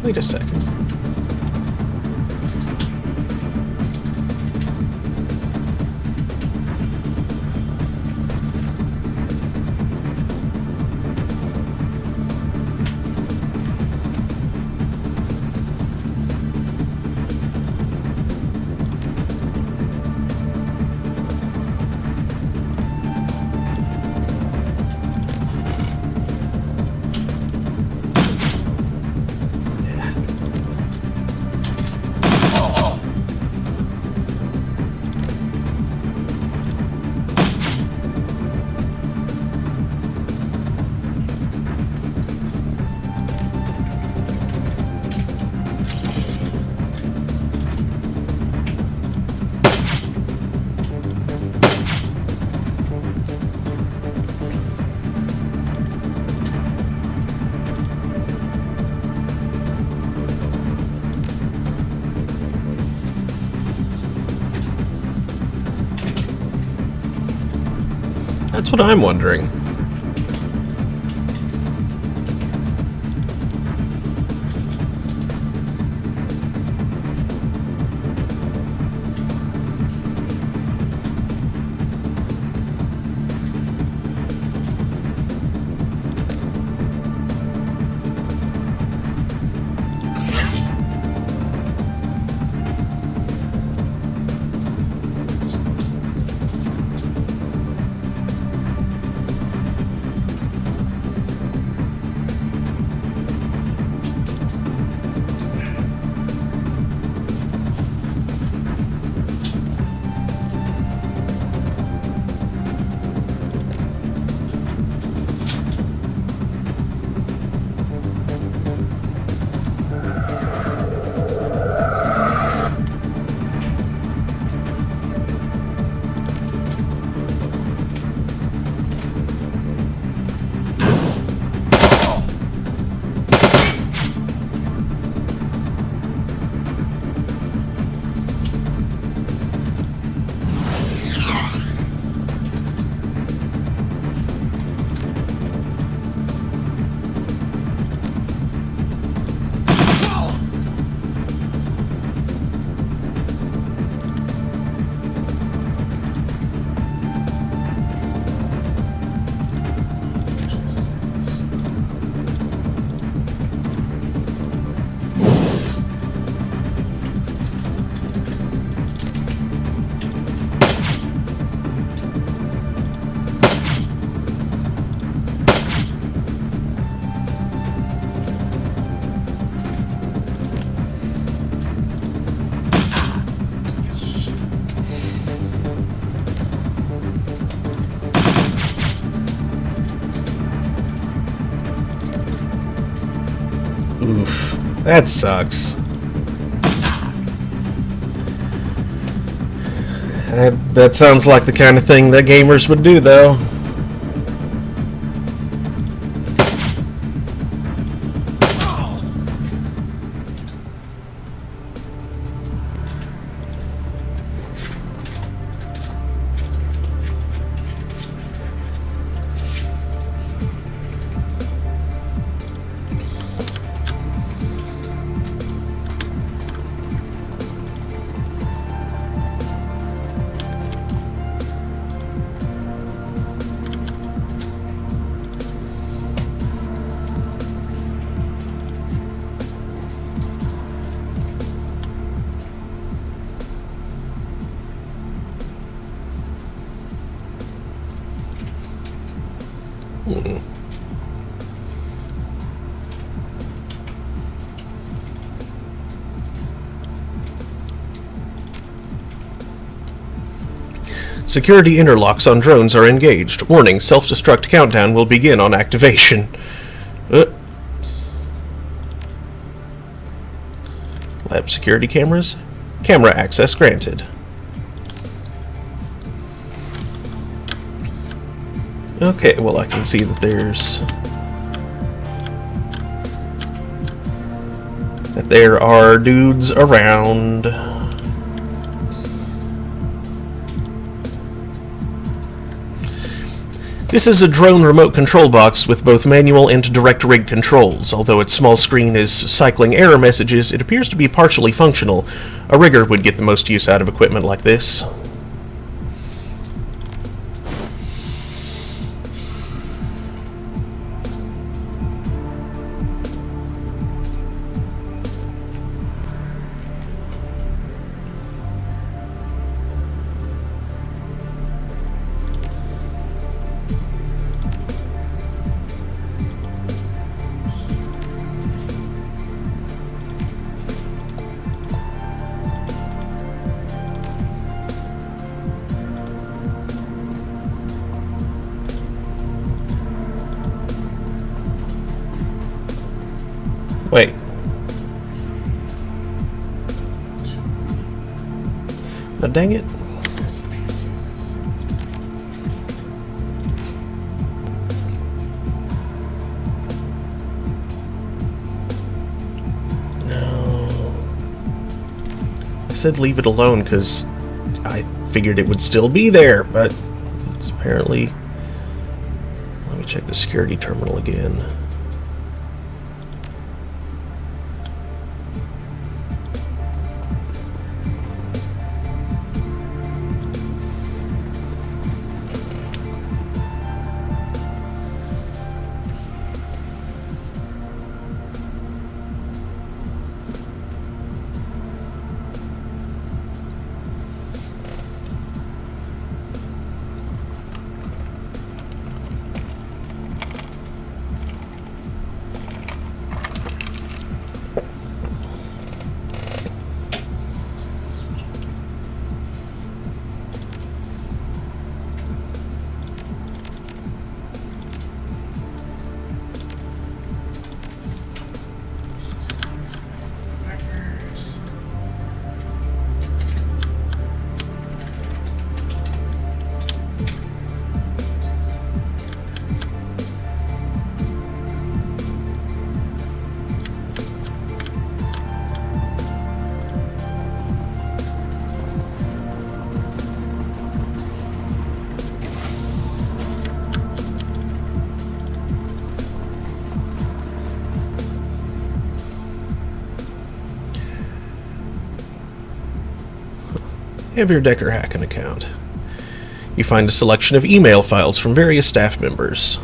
Wait a second. That's what I'm wondering. Oof. That sucks. That sounds like the kind of thing that gamers would do, though. Security interlocks on drones are engaged. Warning, self-destruct countdown will begin on activation. Lab security cameras. Camera access granted. Okay, well I can see that there are dudes around. This is a drone remote control box with both manual and direct rig controls. Although its small screen is cycling error messages, it appears to be partially functional. A rigger would get the most use out of equipment like this. Wait. Oh, dang it. No. I said leave it alone because I figured it would still be there, but it's apparently... Let me check the security terminal again. Have your Decker hack an account. You find a selection of email files from various staff members.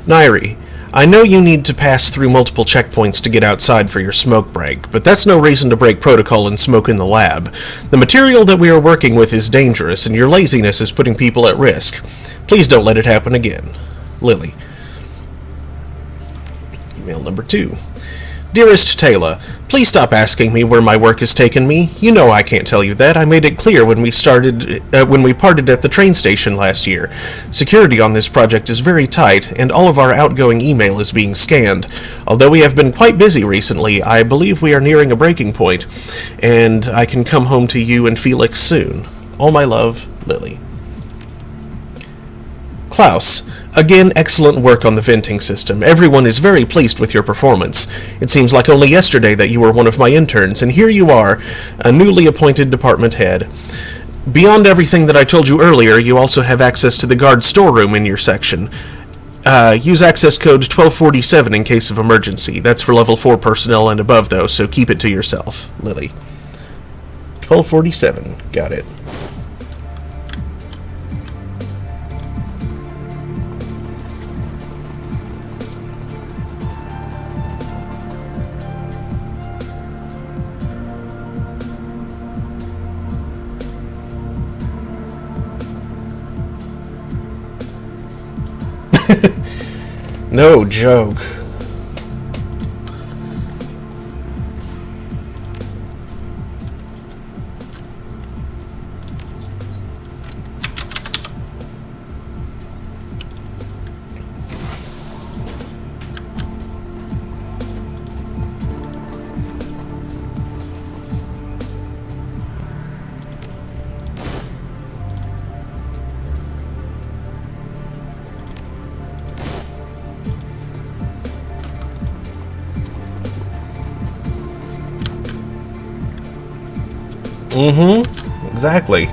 Nairi, I know you need to pass through multiple checkpoints to get outside for your smoke break, but that's no reason to break protocol and smoke in the lab. The material that we are working with is dangerous, and your laziness is putting people at risk. Please don't let it happen again. Lily. Email number 2. Dearest Taylor, please stop asking me where my work has taken me. You know I can't tell you that. I made it clear when we parted at the train station last year. Security on this project is very tight, and all of our outgoing email is being scanned. Although we have been quite busy recently, I believe we are nearing a breaking point, and I can come home to you and Felix soon. All my love, Lily. Klaus, again, excellent work on the venting system. Everyone is very pleased with your performance. It seems like only yesterday that you were one of my interns, and here you are, a newly appointed department head. Beyond everything that I told you earlier, you also have access to the guard storeroom in your section. Use access code 1247 in case of emergency. That's for level 4 personnel and above, though, so keep it to yourself, Lily. 1247. Got it. No joke. Mm-hmm. Exactly.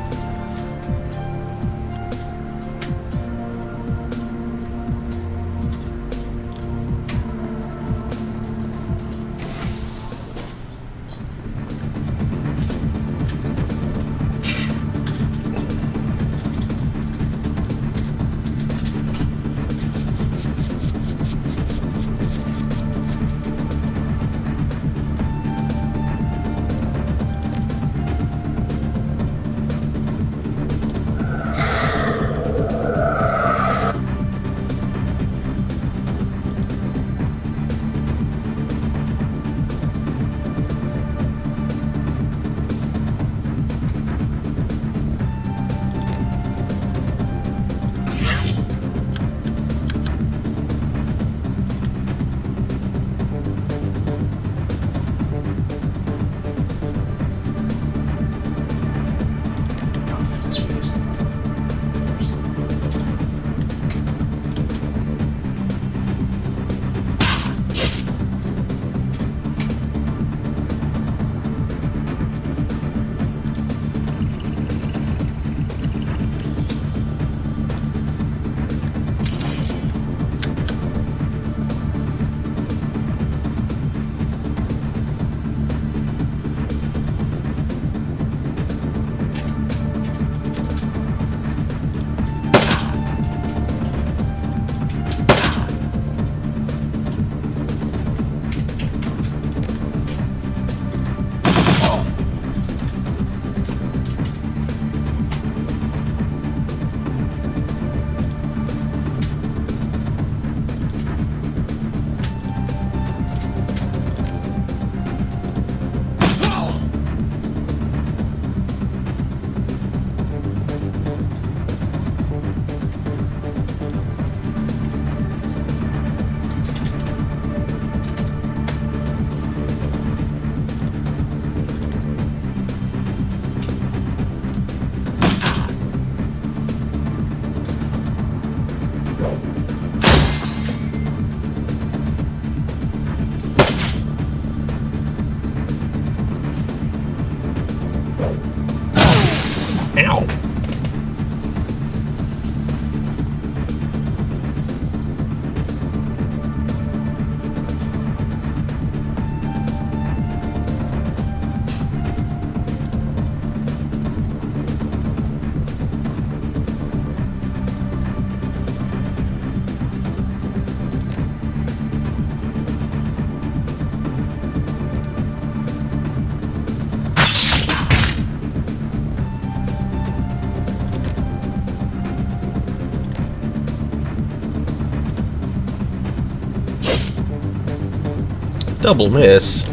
Double miss.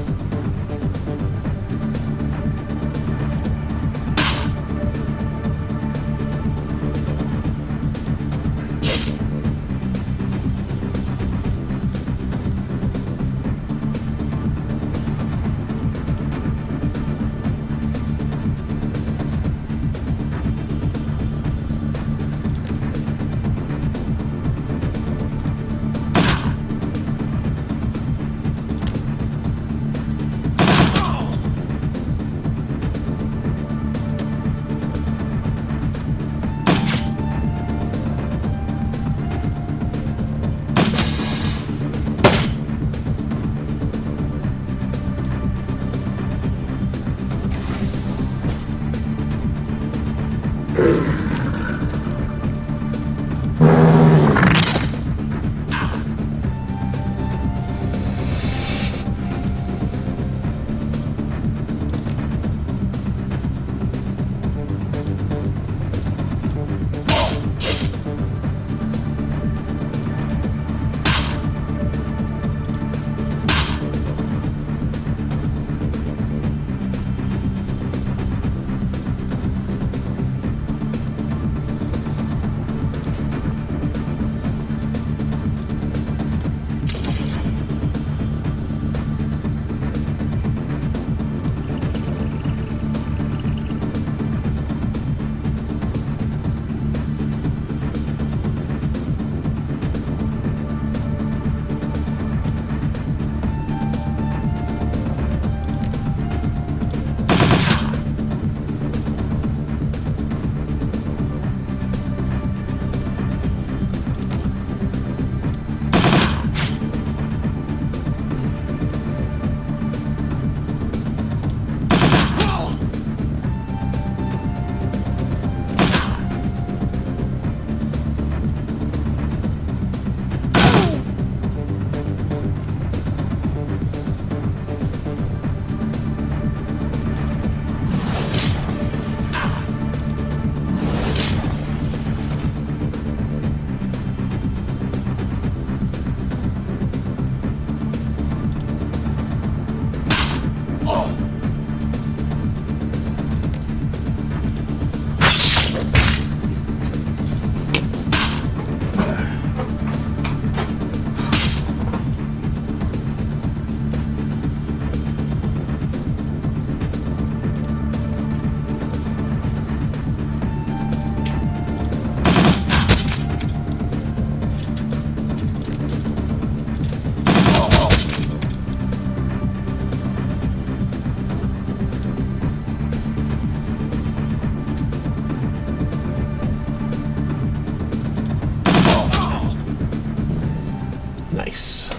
Nice.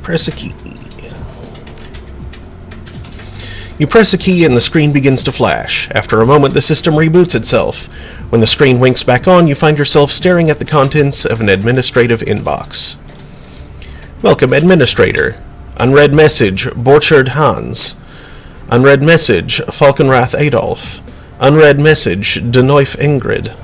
Press a key. You press a key and the screen begins to flash. After a moment, the system reboots itself. When the screen winks back on, you find yourself staring at the contents of an administrative inbox. Welcome, Administrator. Unread message, Borchard Hans. Unread message, Falkenrath Adolf. Unread message, Denoif Ingrid.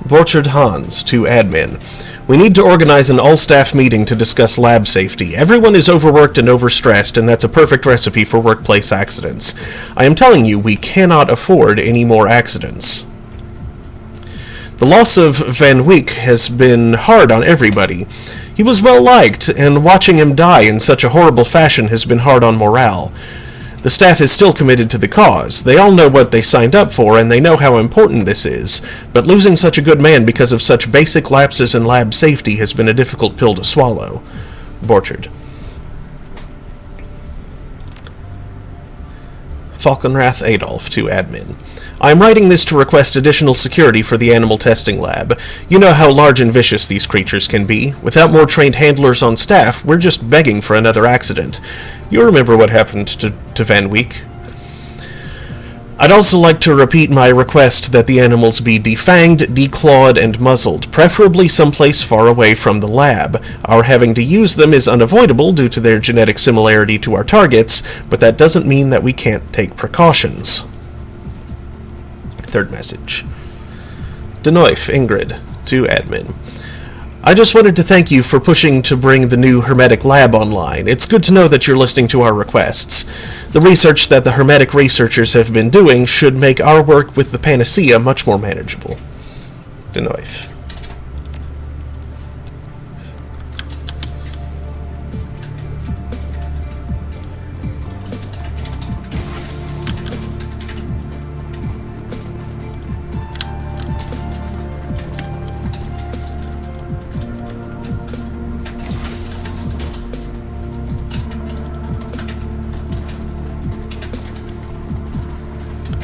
Borchard Hans to admin. We need to organize an all-staff meeting to discuss lab safety. Everyone is overworked and overstressed, and that's a perfect recipe for workplace accidents. I am telling you, we cannot afford any more accidents. The loss of Van Wyck has been hard on everybody. He was well liked, and watching him die in such a horrible fashion has been hard on morale. The staff is still committed to the cause. They all know what they signed up for, and they know how important this is. But losing such a good man because of such basic lapses in lab safety has been a difficult pill to swallow. Borchard. Falkenrath Adolf to admin. I am writing this to request additional security for the animal testing lab. You know how large and vicious these creatures can be. Without more trained handlers on staff, we're just begging for another accident. You remember what happened to Van Wyck? I'd also like to repeat my request that the animals be defanged, declawed, and muzzled, preferably someplace far away from the lab. Our having to use them is unavoidable due to their genetic similarity to our targets, but that doesn't mean that we can't take precautions. Third message. Denoif, Ingrid, to admin. I just wanted to thank you for pushing to bring the new Hermetic lab online. It's good to know that you're listening to our requests. The research that the Hermetic researchers have been doing should make our work with the Panacea much more manageable. Denoif.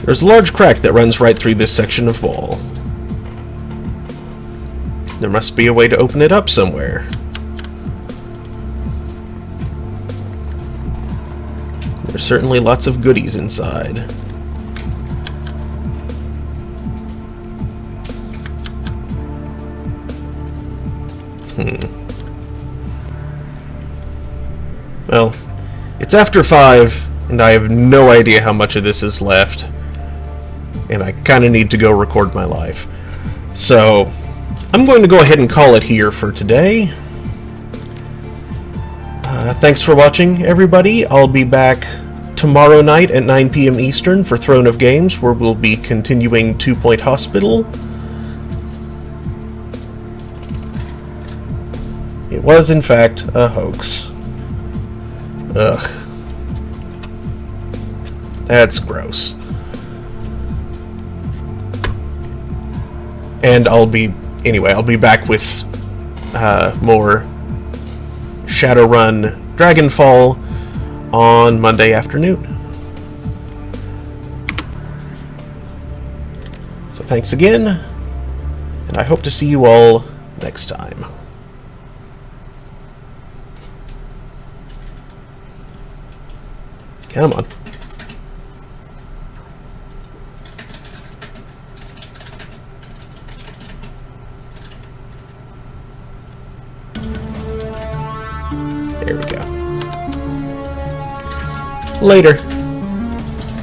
There's a large crack that runs right through this section of wall. There must be a way to open it up somewhere. There's certainly lots of goodies inside. Well, it's after 5, and I have no idea how much of this is left. And I kind of need to go record my life. So, I'm going to go ahead and call it here for today. Thanks for watching, everybody. I'll be back tomorrow night at 9 p.m. Eastern for Throne of Games, where we'll be continuing 2 Point Hospital. It was, in fact, a hoax. Ugh. That's gross. And I'll be back with more Shadowrun Dragonfall on Monday afternoon. So thanks again, and I hope to see you all next time. Come on. There we go. Later.